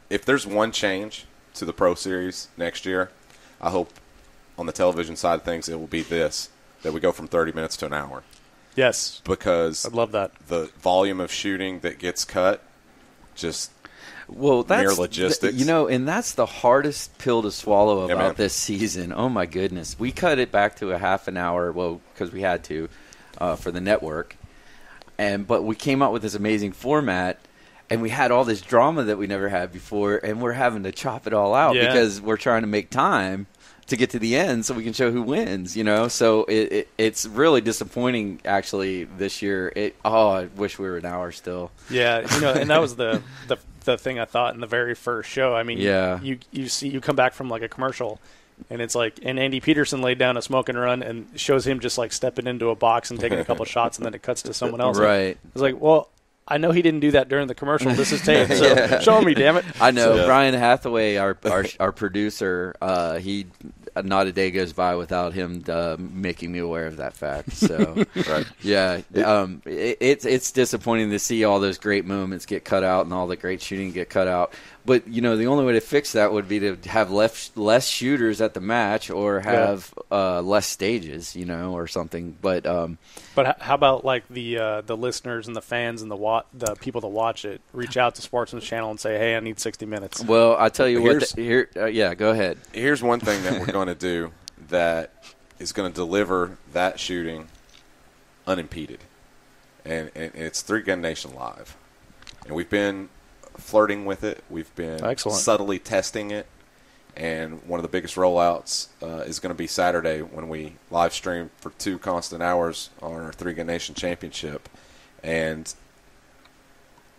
If there's one change to the Pro Series next year, I hope on the television side of things it will be that we go from 30 minutes to an hour. Yes. Because I'd love that. The volume of shooting that gets cut, that's mere logistics. And that's the hardest pill to swallow about this season. Oh, my goodness. We cut it back to a half an hour, because we had to for the network. But we came out with this amazing format, and we had all this drama that we never had before, and we're having to chop it all out because we're trying to make time to get to the end so we can show who wins, So it's really disappointing, actually, this year. I wish we were an hour still. Yeah, and that was the thing I thought in the very first show. I mean, you come back from like a commercial, and it's like, and Andy Peterson laid down a smoke and run and shows him just like stepping into a box and taking a couple shots, and then it cuts to someone else. Right. It's like, well, I know he didn't do that during the commercial. This is tape, so show me, damn it. I know. Brian Hathaway, our producer, he not a day goes by without him making me aware of that fact. So, it's disappointing to see all those great moments get cut out and all the great shooting get cut out. But the only way to fix that would be to have less shooters at the match, or have less stages, or something. But how about like the listeners and the fans and the people that watch it reach out to Sportsman's Channel and say, hey, I need 60 minutes. Well, I tell you what. Go ahead. Here's one thing that we're going to do that is going to deliver that shooting unimpeded, and it's Three Gun Nation Live. And we've been flirting with it. We've been Excellent. subtly testing it. And one of the biggest rollouts is going to be Saturday when we live stream for 2 constant hours on our Three Gun Nation Championship. And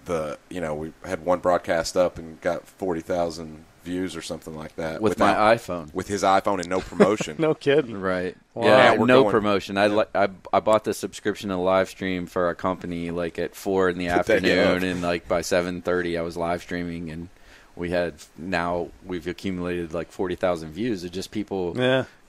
we had one broadcast up and got 40,000 views or something like that with my iPhone, with his iPhone, and no promotion. No kidding. Right? Wow. Yeah, Now we're no going- promotion. I bought the subscription to live stream for our company like at 4 in the afternoon, and like by 7:30 I was live streaming, and we've accumulated like 40,000 views of just people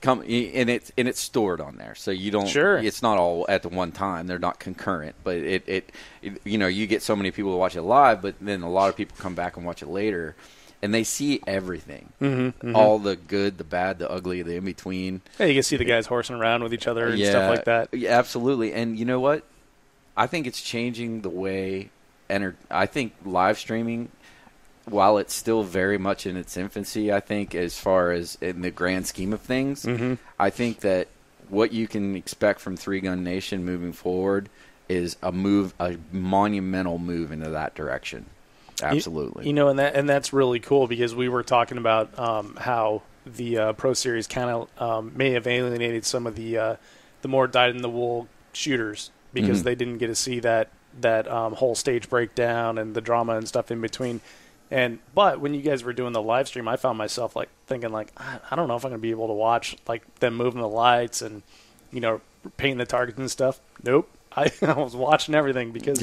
come, and it's stored on there, so you don't. Sure. It's not all at the one time; they're not concurrent. But it you get so many people to watch it live, but then a lot of people come back and watch it later, and they see everything, all the good, the bad, the ugly, the in between. Yeah, you can see the guys horsing around with each other and stuff like that. Yeah, absolutely. And you know what? I think it's changing the way. I think live streaming, while it's still very much in its infancy, I think as far as in the grand scheme of things, I think that what you can expect from Three Gun Nation moving forward is a monumental move into that direction. Absolutely. And that's really cool, because we were talking about how the Pro Series kind of may have alienated some of the more dyed-in-the-wool shooters, because they didn't get to see that whole stage breakdown and the drama and stuff in between. But when you guys were doing the live stream, I found myself like thinking like, I don't know if I'm going to be able to watch like them moving the lights and painting the targets and stuff. Nope. I was watching everything, because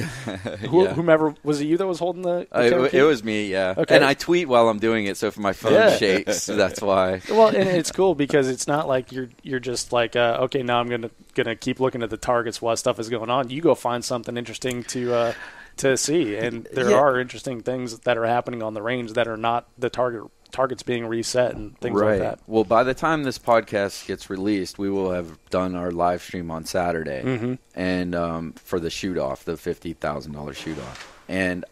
whomever was it, you that was holding the camera? It was me, yeah. Okay. And I tweet while I'm doing it, so if my phone shakes, that's why. Well, and it's cool because it's not like you're just like okay, now I'm gonna keep looking at the targets while stuff is going on. You go find something interesting to see, and there are interesting things that are happening on the range that are not the targets being reset and things like that. Well, by the time this podcast gets released, we will have done our live stream on Saturday, and for the shoot off, the $50,000 shoot off, and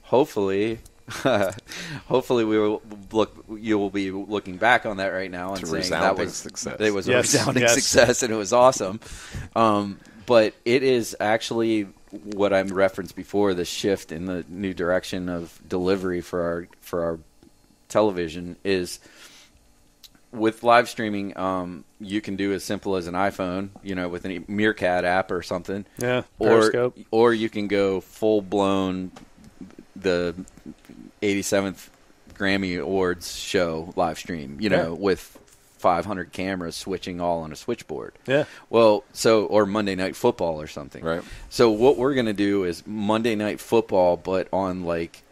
hopefully you will be looking back on that right now and saying that was success. It was a resounding success, and it was awesome. But it is actually what I referenced before, the shift in the new direction of delivery for our television is with live streaming. You can do as simple as an iPhone, with a Meerkat app or something. Yeah, Periscope. Or you can go full blown the 87th Grammy Awards show live stream, with 500 cameras switching all on a switchboard. Yeah. Well, or Monday Night Football or something. Right. So what we're going to do is Monday Night Football, but on like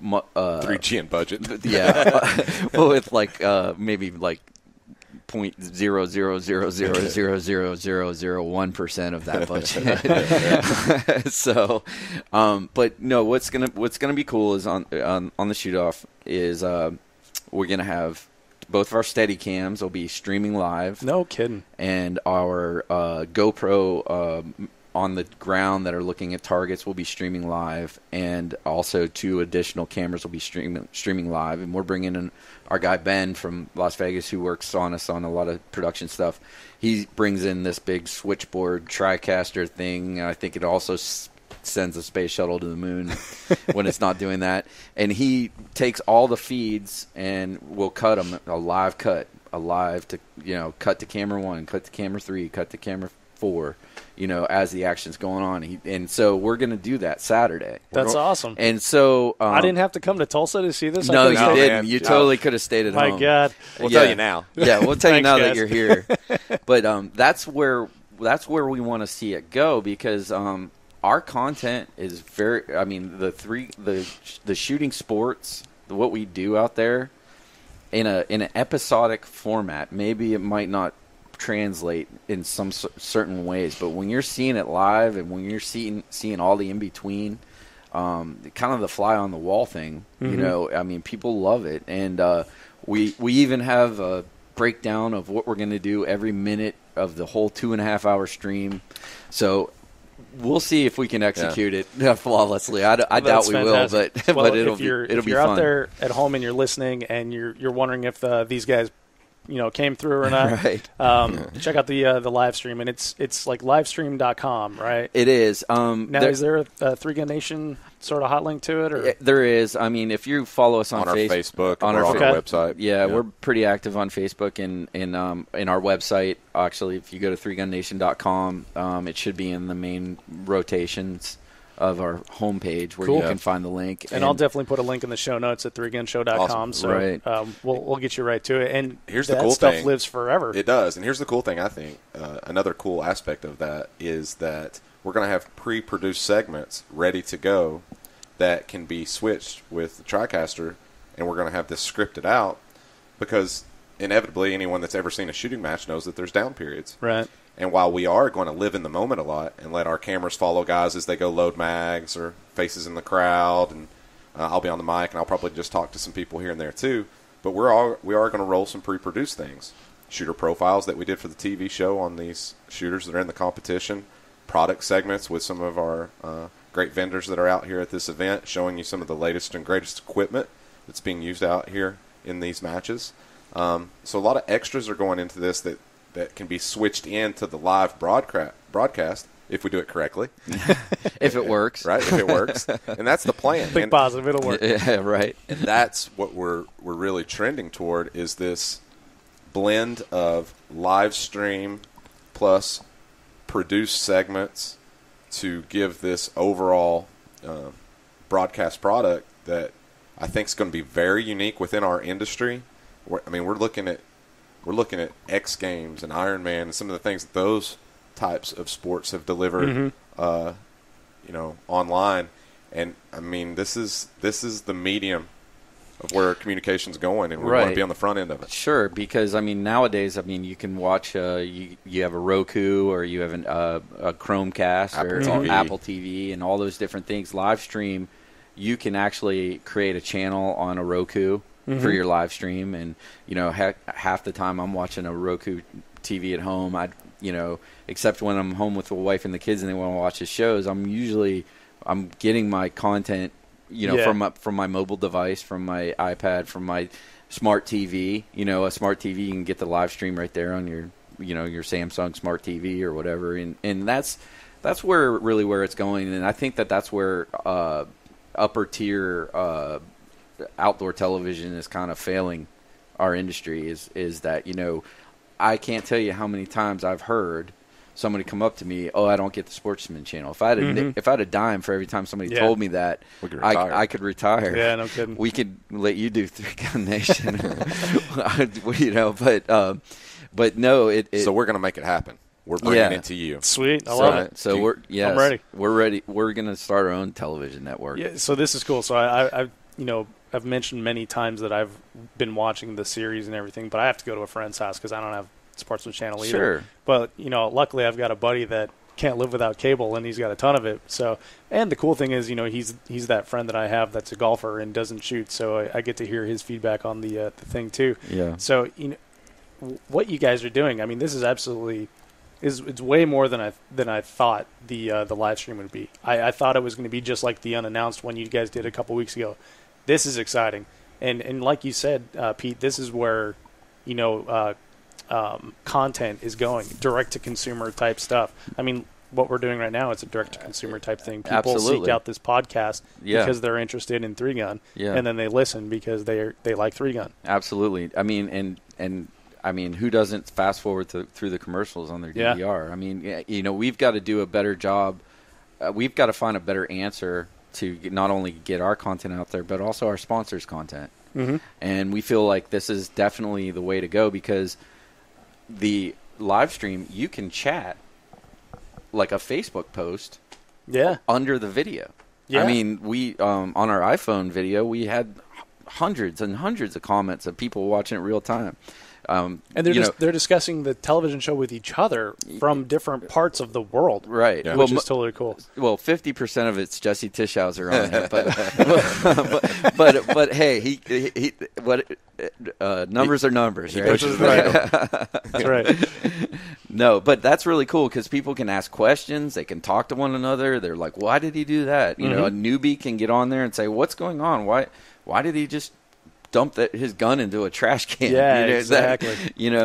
3G and budget. Yeah. Well, with like maybe like 0.000000001% of that budget. So, but no, what's gonna be cool is on the shoot off is we're gonna have both of our steady cams will be streaming live. No kidding. And our GoPro on the ground that are looking at targets will be streaming live, and also 2 additional cameras will be streaming live. And we're bringing in our guy Ben from Las Vegas, who works on us on a lot of production stuff. He brings in this big switchboard TriCaster thing. I think it also sends a space shuttle to the moon when it's not doing that. And he takes all the feeds and will cut them, a live to, cut to camera 1, cut to camera 3, cut to camera 4, as the action's going on. And so we're going to do that Saturday. That's awesome. And so I didn't have to come to Tulsa to see this? No, you didn't. Man. You totally could have stayed at home. My God. We'll tell you now. Yeah, we'll tell you now guys. that you're here. But that's where we want to see it go, because our content is the shooting sports, what we do out there in an episodic format. Maybe it might not translate in some certain ways, but when you're seeing it live and when you're seeing all the in between, kind of the fly on the wall thing, people love it. And we even have a breakdown of what we're going to do every minute of the whole 2.5 hour stream. So we'll see if we can execute it flawlessly. I doubt we fantastic. will, but well, it'll be if you're fun. Out there at home and you're listening and you're wondering if these guys came through or not. Right. Check out the live stream, and it's like livestream.com, right? It is. Now, is there a Three Gun Nation sort of hot link to it? Or? There is. I mean, if you follow us on our Facebook, on our website. Yeah, we're pretty active on Facebook and in our website. Actually, if you go to threegunnation.com, it should be in the main rotations of our homepage where you can find the link. And I'll definitely put a link in the show notes at threegunshow.com. Awesome. So right. We'll get you right to it. And here's that the cool stuff thing. lives forever. It does. And here's the cool thing, I think. Another cool aspect of that is that we're going to have pre-produced segments ready to go that can be switched with the TriCaster, and we're going to have this scripted out because inevitably anyone that's ever seen a shooting match knows that there's down periods. Right. And while we are going to live in the moment a lot and let our cameras follow guys as they go load mags or faces in the crowd, and I'll be on the mic and I'll probably just talk to some people here and there too, but we are going to roll some pre-produced things. Shooter profiles that we did for the TV show on these shooters that are in the competition, product segments with some of our great vendors that are out here at this event, showing you some of the latest and greatest equipment that's being used out here in these matches. So a lot of extras are going into this that can be switched into the live broadcast if we do it correctly. If it works. Right, if it works. And that's the plan. Think positive, it'll work. Yeah, right. And that's what we're really trending toward, is this blend of live stream plus produced segments to give this overall broadcast product that I think is going to be very unique within our industry. We're looking at X Games and Iron Man and some of the things that those types of sports have delivered, online. And I mean, this is the medium of where communication's going, and we want to be on the front end of it. Sure, because nowadays, you can watch. You have a Roku or you have a Chromecast or Apple TV and all those different things. Live stream, you can actually create a channel on a Roku for your live stream, and half the time I'm watching a Roku TV at home. Except when I'm home with the wife and the kids and they want to watch the shows, I'm getting my content from my mobile device, from my iPad, from my smart TV. A smart TV, you can get the live stream right there on your your Samsung smart TV or whatever, and that's where it's going, and I think that's where upper tier outdoor television is kind of failing our industry, is that I can't tell you how many times I've heard somebody come up to me, I don't get the Sportsman channel. If I had a dime for every time somebody told me that, I could retire. Yeah, no kidding. We could let you do Three Gun Nation, but no. So we're going to make it happen. We're bringing it to you. Sweet, I love it. So I'm ready. We're ready. We're going to start our own television network. Yeah. So this is cool. So I've mentioned many times that I've been watching the series and everything, but I have to go to a friend's house because I don't have Sportsman channel either. Sure. But luckily I've got a buddy that can't live without cable, and he's got a ton of it. So, and the cool thing is, he's that friend that I have that's a golfer and doesn't shoot, so I get to hear his feedback on the thing too. Yeah. So what you guys are doing, this is absolutely it's way more than I thought the live stream would be. I thought it was going to be just like the unannounced one you guys did a couple weeks ago. This is exciting, and like you said, Pete, this is where content is going, direct to consumer type stuff. What we're doing right now, it's a direct to consumer type thing. People seek out this podcast because they're interested in Three Gun, and then they listen because they like Three Gun. Absolutely. Who doesn't fast forward through the commercials on their DVR? We've got to do a better job. We've got to find a better answer to not only get our content out there, but also our sponsors' content. Mm-hmm. And we feel like this is definitely the way to go, because the live stream, you can chat like a Facebook post under the video. Yeah. We on our iPhone video, we had hundreds and hundreds of comments of people watching it real time. And they're discussing the television show with each other from different parts of the world, right? Yeah. Which is totally cool. Well, 50% of it's Jesse Tischhauser on it, but hey, he numbers are numbers, right? That's right. No, but that's really cool because people can ask questions. They can talk to one another. They're like, "Why did he do that?" A newbie can get on there and say, "What's going on? Why did he just dump his gun into a trash can. Yeah, exactly.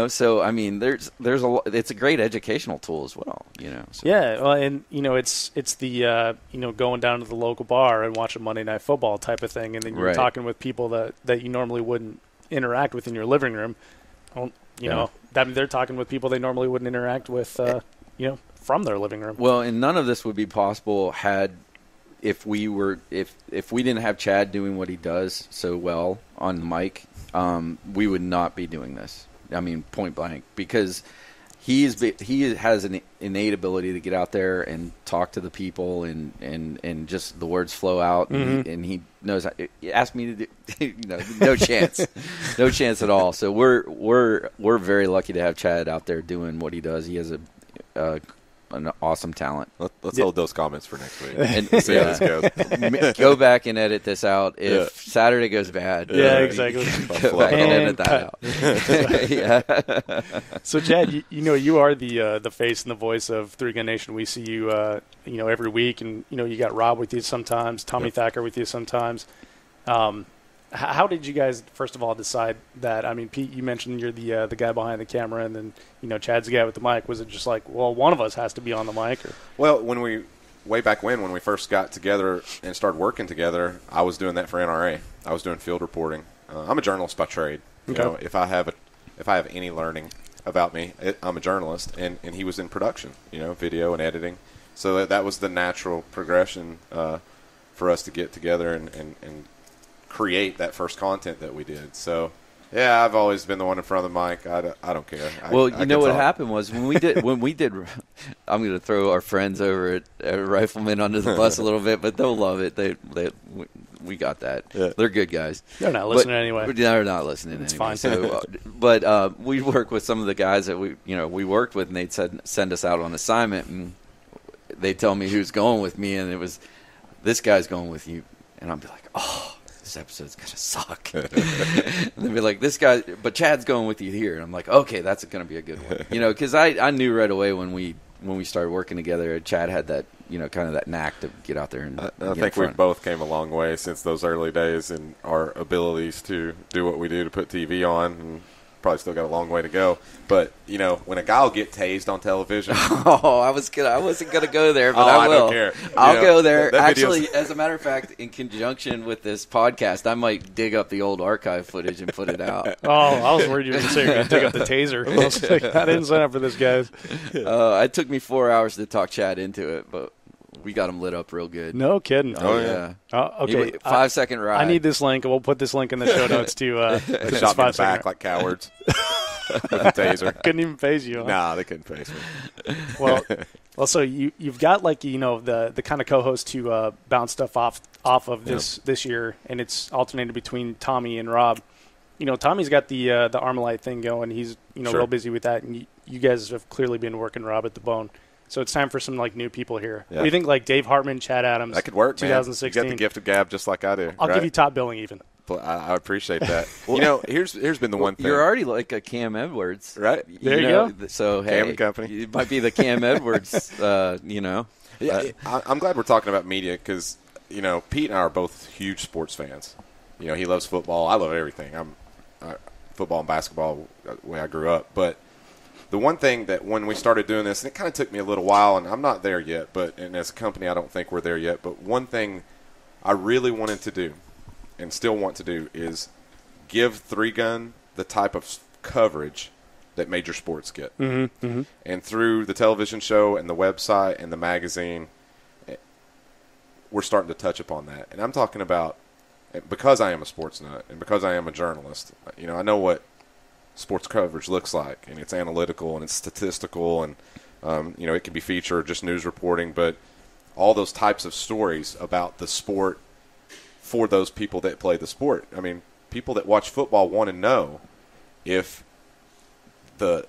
So I mean, there's it's a great educational tool as well. So. Yeah, well, and it's the going down to the local bar and watching Monday Night Football type of thing, and then you're talking with people that you normally wouldn't interact with in your living room. Well, they're talking with people they normally wouldn't interact with, from their living room. Well, and none of this would be possible if we didn't have Chad doing what he does so well on the mic. We would not be doing this. I mean, point blank, because he has an innate ability to get out there and talk to the people, and just the words flow out, and he knows. Ask me to do, no chance, no chance at all. So we're very lucky to have Chad out there doing what he does. He has an awesome talent. Let's hold those comments for next week and see how this goes. Go back and edit this out if Saturday goes bad. Yeah, exactly. Go back and edit that out. Yeah. So Chad, you are the face and the voice of Three Gun Nation. We see you every week, and you got Rob with you sometimes, Tommy Thacker with you sometimes. How did you guys, first of all, decide that? I mean, Pete, you mentioned you're the guy behind the camera, and then Chad's the guy with the mic. Was it just like, well, one of us has to be on the mic? Or? Well, way back when we first got together and started working together, I was doing that for NRA. I was doing field reporting. I'm a journalist by trade. Okay. If I have any learning about me, I'm a journalist, and he was in production, video and editing. So that was the natural progression for us to get together and create that first content that we did. So yeah, I've always been the one in front of the mic. I don't care. Well, what happened was when we did I'm going to throw our friends over at Rifleman under the bus a little bit, but they'll love it. We got that. Yeah. They're good guys. They're not listening anyway. They're not listening it's anyway. Fine. So, but we work with some of the guys that we worked with, and they'd send us out on assignment, and they'd tell me who's going with me, and it was this guy's going with you, and I'd be like, oh, this episode's gonna suck. And they'd be like, this guy, but Chad's going with you here, and I'm like, okay, that's gonna be a good one, because I knew right away when we started working together, Chad had that kind of that knack to get out there and I think we both came a long way since those early days in our abilities to do what we do to put TV on, and probably still got a long way to go. But when a guy will get tased on television, I wasn't gonna go there, but I will. I don't care. I'll go there. Actually, as a matter of fact, in conjunction with this podcast, I might dig up the old archive footage and put it out. Oh, I was worried you were going to say you're going to dig up the taser. I was like, I didn't sign up for this, guys. It took me 4 hours to talk Chad into it, but we got him lit up real good. No kidding. Oh, yeah. Okay. 5-second ride. I need this link, and we'll put this link in the show notes too. They shot me in the back like cowards with a taser. Couldn't even phase you. Huh? Nah, they couldn't phase me. Well, so you've got the kind of co-host to bounce stuff off of this year, and it's alternated between Tommy and Rob. Tommy's got the Armalite thing going. He's Sure. real busy with that, and you guys have clearly been working Rob at the bone. So it's time for some new people here. Yeah. What do you think? Like Dave Hartman, Chad Adams. That could work, 2016. Man. You got the gift of gab just like I do. I'll give you top billing even. I appreciate that. Here's been the one thing. You're already like a Cam Edwards, right? There you go. So Cam hey, and company. You might be the Cam Edwards. Yeah, I'm glad we're talking about media because Pete and I are both huge sports fans. He loves football. I love everything. I'm football and basketball the way I grew up, but. The one thing that when we started doing this, and it kind of took me a little while, and I'm not there yet, and as a company I don't think we're there yet, but one thing I really wanted to do and still want to do is give Three Gun the type of coverage that major sports get. Mm-hmm. Mm-hmm. And through the television show and the website and the magazine, we're starting to touch upon that. And I'm talking about, because I am a sports nut and because I am a journalist, I know what sports coverage looks like, and it's analytical and it's statistical, and it can be feature, just news reporting, but all those types of stories about the sport for those people that play the sport. I mean, people that watch football want to know if a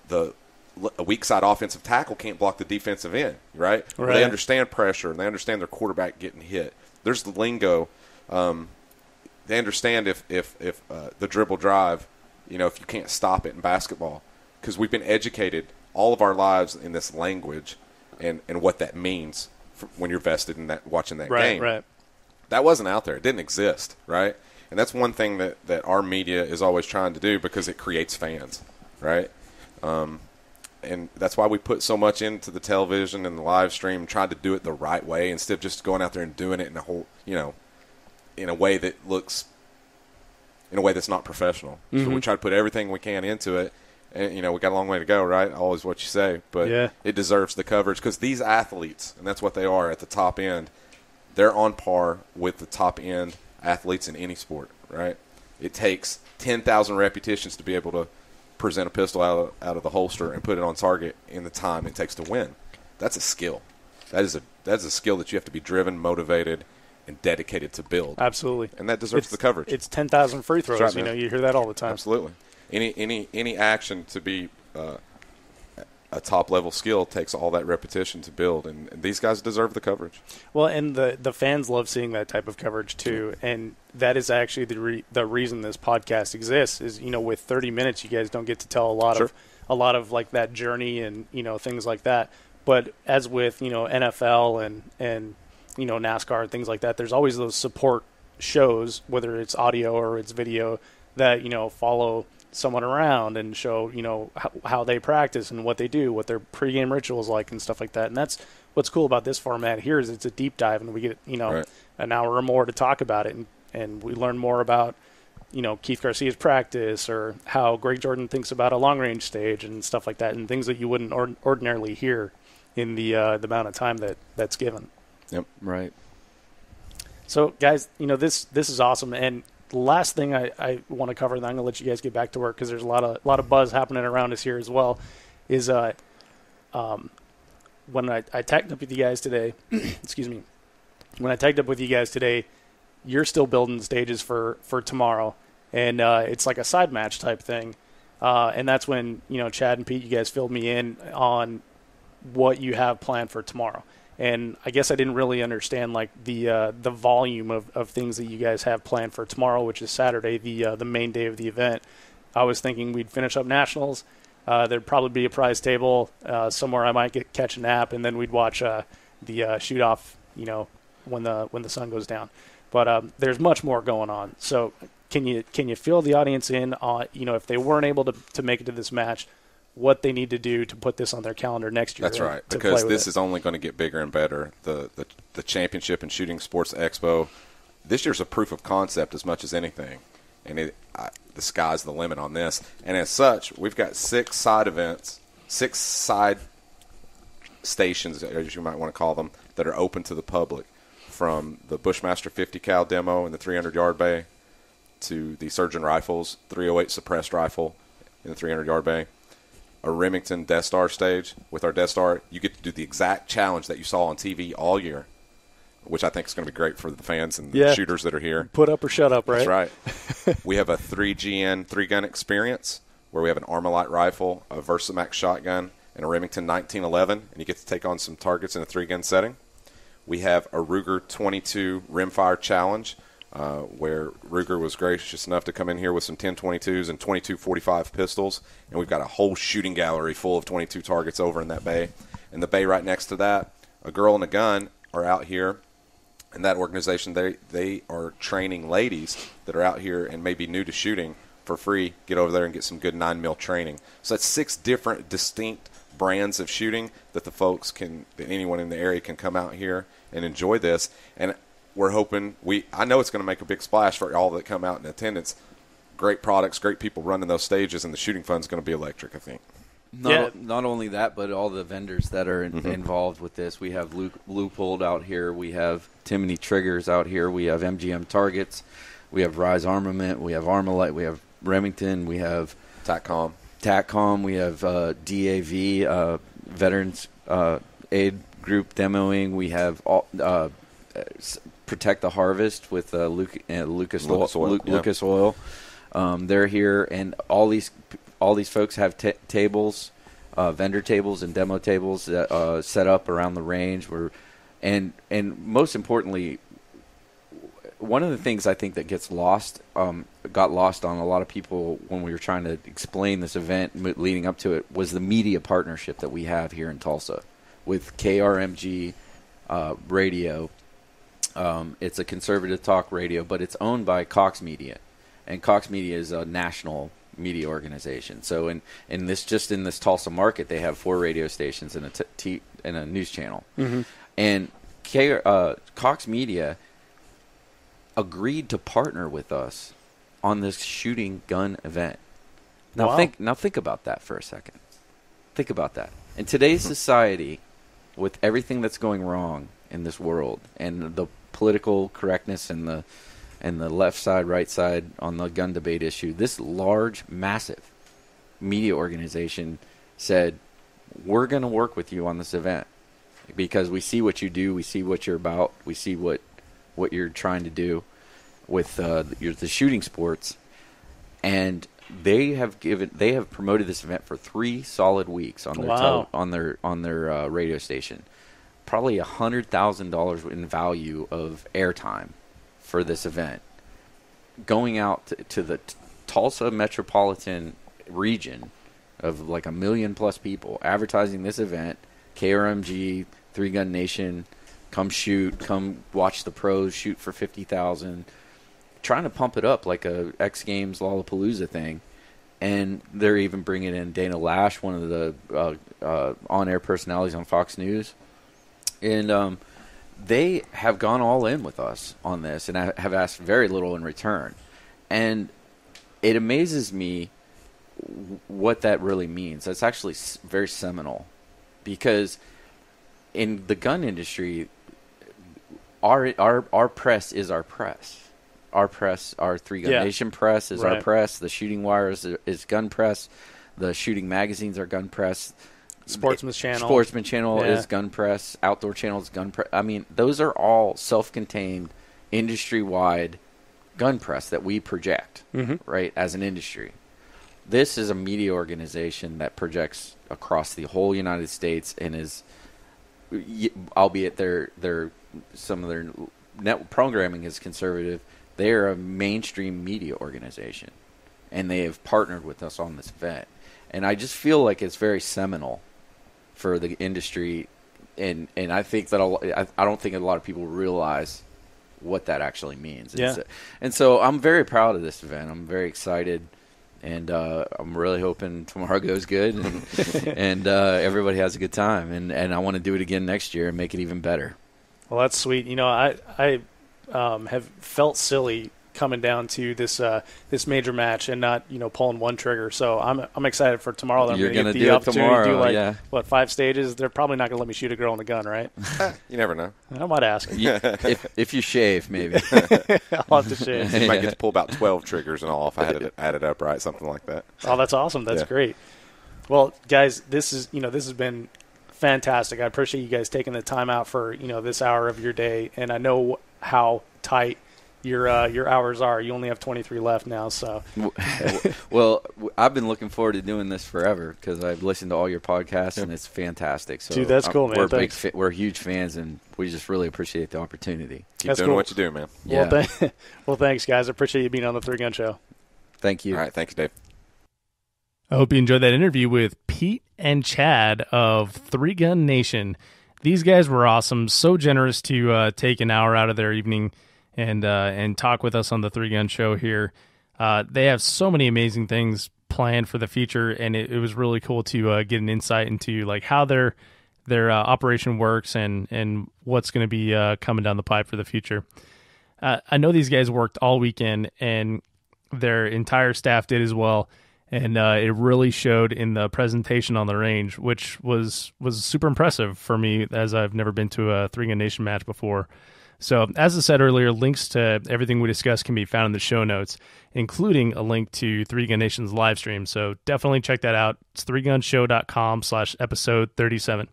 weak side offensive tackle can't block the defensive end, right? Right. They understand pressure, and they understand their quarterback getting hit. There's the lingo. They understand if the dribble drive, if you can't stop it in basketball, because we've been educated all of our lives in this language and what that means when you're vested in that, watching that game. Right. That wasn't out there. It didn't exist, right? And that's one thing that our media is always trying to do because it creates fans, right? And that's why we put so much into the television and the live stream, trying to do it the right way instead of just going out there and doing it in a whole, in a way that looks, in a way that's not professional. So we try to put everything we can into it. And, we got a long way to go, right? Always what you say. But it deserves the coverage because these athletes, and that's what they are at the top end, they're on par with the top end athletes in any sport, right? It takes 10,000 repetitions to be able to present a pistol out of the holster and put it on target in the time it takes to win. That's a skill. That's a skill that you have to be driven, motivated, and dedicated to build. Absolutely. And that deserves the coverage. It's 10,000 free throws. Right, you hear that all the time. Absolutely. Any action to be a top-level skill takes all that repetition to build, and these guys deserve the coverage. Well, and the fans love seeing that type of coverage too, and that is actually the reason this podcast exists. Is with 30 minutes, you guys don't get to tell a lot of like that journey and things like that. But as with NFL and NASCAR and things like that, there's always those support shows, whether it's audio or it's video, that follow someone around and show how they practice and what they do, what their pregame rituals like and stuff like that. And that's what's cool about this format here is it's a deep dive, and we get an hour or more to talk about it, and we learn more about Keith Garcia's practice or how Greg Jordan thinks about a long range stage and stuff like that, and things that you wouldn't ordinarily hear in the amount of time that's given. Yep. Right. So guys, this is awesome. And the last thing I want to cover, and I'm going to let you guys get back to work because there's a lot of buzz happening around us here as well, is when I tagged up with you guys today, excuse me, when I tagged up with you guys today, you're still building stages for tomorrow, and it's like a side match type thing, and that's when Chad and Pete, you guys filled me in on what you have planned for tomorrow. And I guess I didn't really understand like the volume of things that you guys have planned for tomorrow, which is Saturday, the main day of the event. I was thinking we'd finish up nationals. There'd probably be a prize table somewhere. I might catch a nap, and then we'd watch the shoot off. When the sun goes down. But there's much more going on. So can you fill the audience in on if they weren't able to make it to this match, what they need to do to put this on their calendar next year? That's right, because this is only going to get bigger and better. The championship and Shooting Sports Expo, this year's a proof of concept as much as anything, and the sky's the limit on this. And as such, we've got 6 side events, 6 side stations, as you might want to call them, that are open to the public, from the Bushmaster 50 cal demo in the 300-yard bay to the Surgeon Rifles 308 suppressed rifle in the 300-yard bay. A Remington Death Star stage. With our Death Star, you get to do the exact challenge that you saw on TV all year, which I think is going to be great for the fans and the shooters that are here. Put up or shut up, right? That's right. We have a 3GN 3-gun experience where we have an Armalite rifle, a Versamax shotgun, and a Remington 1911, and you get to take on some targets in a 3-gun setting. We have a Ruger 22 rimfire challenge, where Ruger was gracious enough to come in here with some 10-22s and 22-45 pistols, and we've got a whole shooting gallery full of 22 targets over in that bay. In the bay right next to that, A Girl and a Gun are out here, and that organization, they are training ladies that are out here and may be new to shooting for free. Get over there and get some good 9mm training. So that's 6 different distinct brands of shooting that that anyone in the area can come out here and enjoy this. And we're hoping, I know it's going to make a big splash for all that come out in attendance. Great products, great people running those stages, and the shooting fun's going to be electric, I think. Not only that, but all the vendors that are involved with this. We have Loopold out here. We have Timony Triggers out here. We have MGM Targets. We have Rise Armament. We have Armalite. We have Remington. We have TACCOM. We have DAV, Veterans Aid Group demoing. We have Protect the Harvest with Lucas Oil. They're here, and all these folks have tables, vendor tables and demo tables that set up around the range. And most importantly, one of the things I think that got lost on a lot of people when we were trying to explain this event leading up to it was the media partnership that we have here in Tulsa with KRMG radio It's a conservative talk radio, but it's owned by Cox Media, and Cox Media is a national media organization. So in this Tulsa market, they have 4 radio stations and a news channel. Mm-hmm. And Cox Media agreed to partner with us on this shooting gun event. Now think about that for a second. Think about that. In today's society, with everything that's going wrong in this world and the political correctness and the left side, right side on the gun debate issue, this large, massive media organization said, we're going to work with you on this event because we see what you do, we see what you're about, we see what you're trying to do with the shooting sports, and they have promoted this event for 3 solid weeks on their on their radio station. Probably $100,000 in value of airtime for this event, going out to the Tulsa metropolitan region of like 1 million plus people, advertising this event. KRMG, Three Gun Nation, come shoot, come watch the pros shoot for $50,000, trying to pump it up like a X Games Lollapalooza thing. And they're even bringing in Dana Lash, one of the on-air personalities on Fox News. And they have gone all in with us on this and have asked very little in return. And it amazes me what that really means. That's actually very seminal, because in the gun industry, our press is our press. Our press, our Three Gun Nation press is our press. The Shooting Wire is gun press. The shooting magazines are gun press. Sportsman Channel is gun press. Outdoor Channel is gun press. I mean, those are all self-contained, industry-wide gun press that we project, right, as an industry. This is a media organization that projects across the whole United States and is, albeit some of their net programming is conservative, they are a mainstream media organization, and they have partnered with us on this event. And I just feel like it's very seminal for the industry, and I think that I don't think a lot of people realize what that actually means. And so I'm very proud of this event. I'm very excited, and I'm really hoping tomorrow goes good and everybody has a good time. And I want to do it again next year and make it even better. Well, that's sweet. You know, I have felt silly coming down to this major match and not, pulling one trigger. So I'm excited for tomorrow. That You're going to do it tomorrow. To do 5 stages? They're probably not going to let me shoot a girl in a gun, right? You never know. I might ask. If you shave, maybe. I'll have to shave. You might get to pull about 12 triggers and all if I had it added up, right? Something like that. Oh, that's awesome. That's great. Well, guys, this has been fantastic. I appreciate you guys taking the time out for, this hour of your day. And I know how tight your hours are. You only have 23 left now, so. Well, I've been looking forward to doing this forever because I've listened to all your podcasts and it's fantastic. So dude, that's cool, man. We're huge fans, and we just really appreciate the opportunity. Keep doing what you do, man. Yeah. Well, thanks, guys. I appreciate you being on the Three Gun Show. Thank you. All right, thanks, Dave. I hope you enjoyed that interview with Pete and Chad of Three Gun Nation. These guys were awesome, so generous to take an hour out of their evening and talk with us on the Three Gun Show here. They have so many amazing things planned for the future, and it was really cool to get an insight into like how their operation works and what's going to be coming down the pipe for the future. I know these guys worked all weekend, and their entire staff did as well. And it really showed in the presentation on the range, which was super impressive for me, as I've never been to a Three Gun Nation match before. So, as I said earlier, links to everything we discussed can be found in the show notes, including a link to Three Gun Nation's live stream. So, definitely check that out. It's threegunshow.com/episode 37.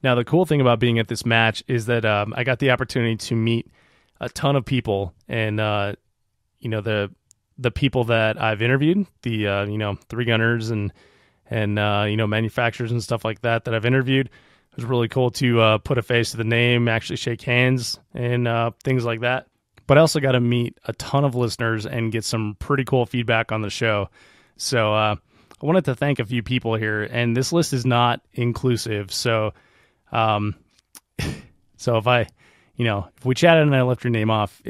Now, the cool thing about being at this match is that I got the opportunity to meet a ton of people, and the people that I've interviewed, the three gunners and manufacturers and stuff like that I've interviewed. It was really cool to put a face to the name, actually shake hands and things like that. But I also got to meet a ton of listeners and get some pretty cool feedback on the show. So I wanted to thank a few people here, and this list is not inclusive. So so if I if we chatted and I left your name off,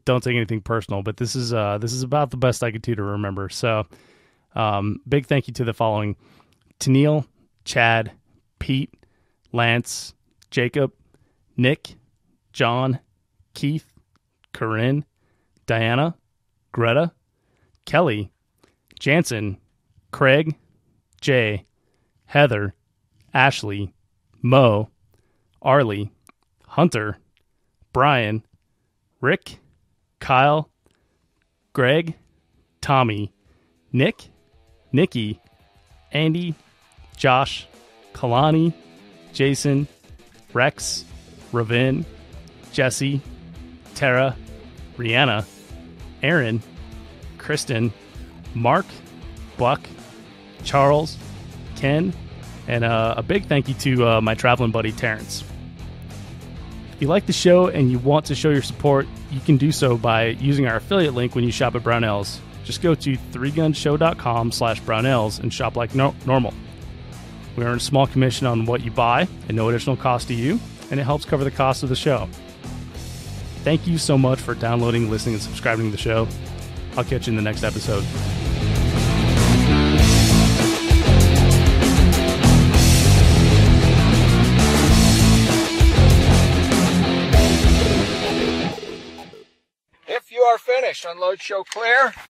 don't take anything personal, but this is about the best I could do to remember. So, big thank you to the following: Tennille, Chad, Pete, Lance, Jacob, Nick, John, Keith, Corinne, Diana, Greta, Kelly, Jansen, Craig, Jay, Heather, Ashley, Mo, Arlie, Hunter, Brian, Rick, Kyle, Greg, Tommy, Nick, Nikki, Andy, Josh, Kalani, Jason, Rex, Ravin, Jesse, Tara, Rihanna, Aaron, Kristen, Mark, Buck, Charles, Ken, and a big thank you to my traveling buddy Terrence. If you like the show and you want to show your support, you can do so by using our affiliate link when you shop at Brownells. Just go to 3gunshow.com/Brownells and shop like normal. We earn a small commission on what you buy and no additional cost to you, and it helps cover the cost of the show. Thank you so much for downloading, listening, and subscribing to the show. I'll catch you in the next episode. If you are finished, unload, show clear.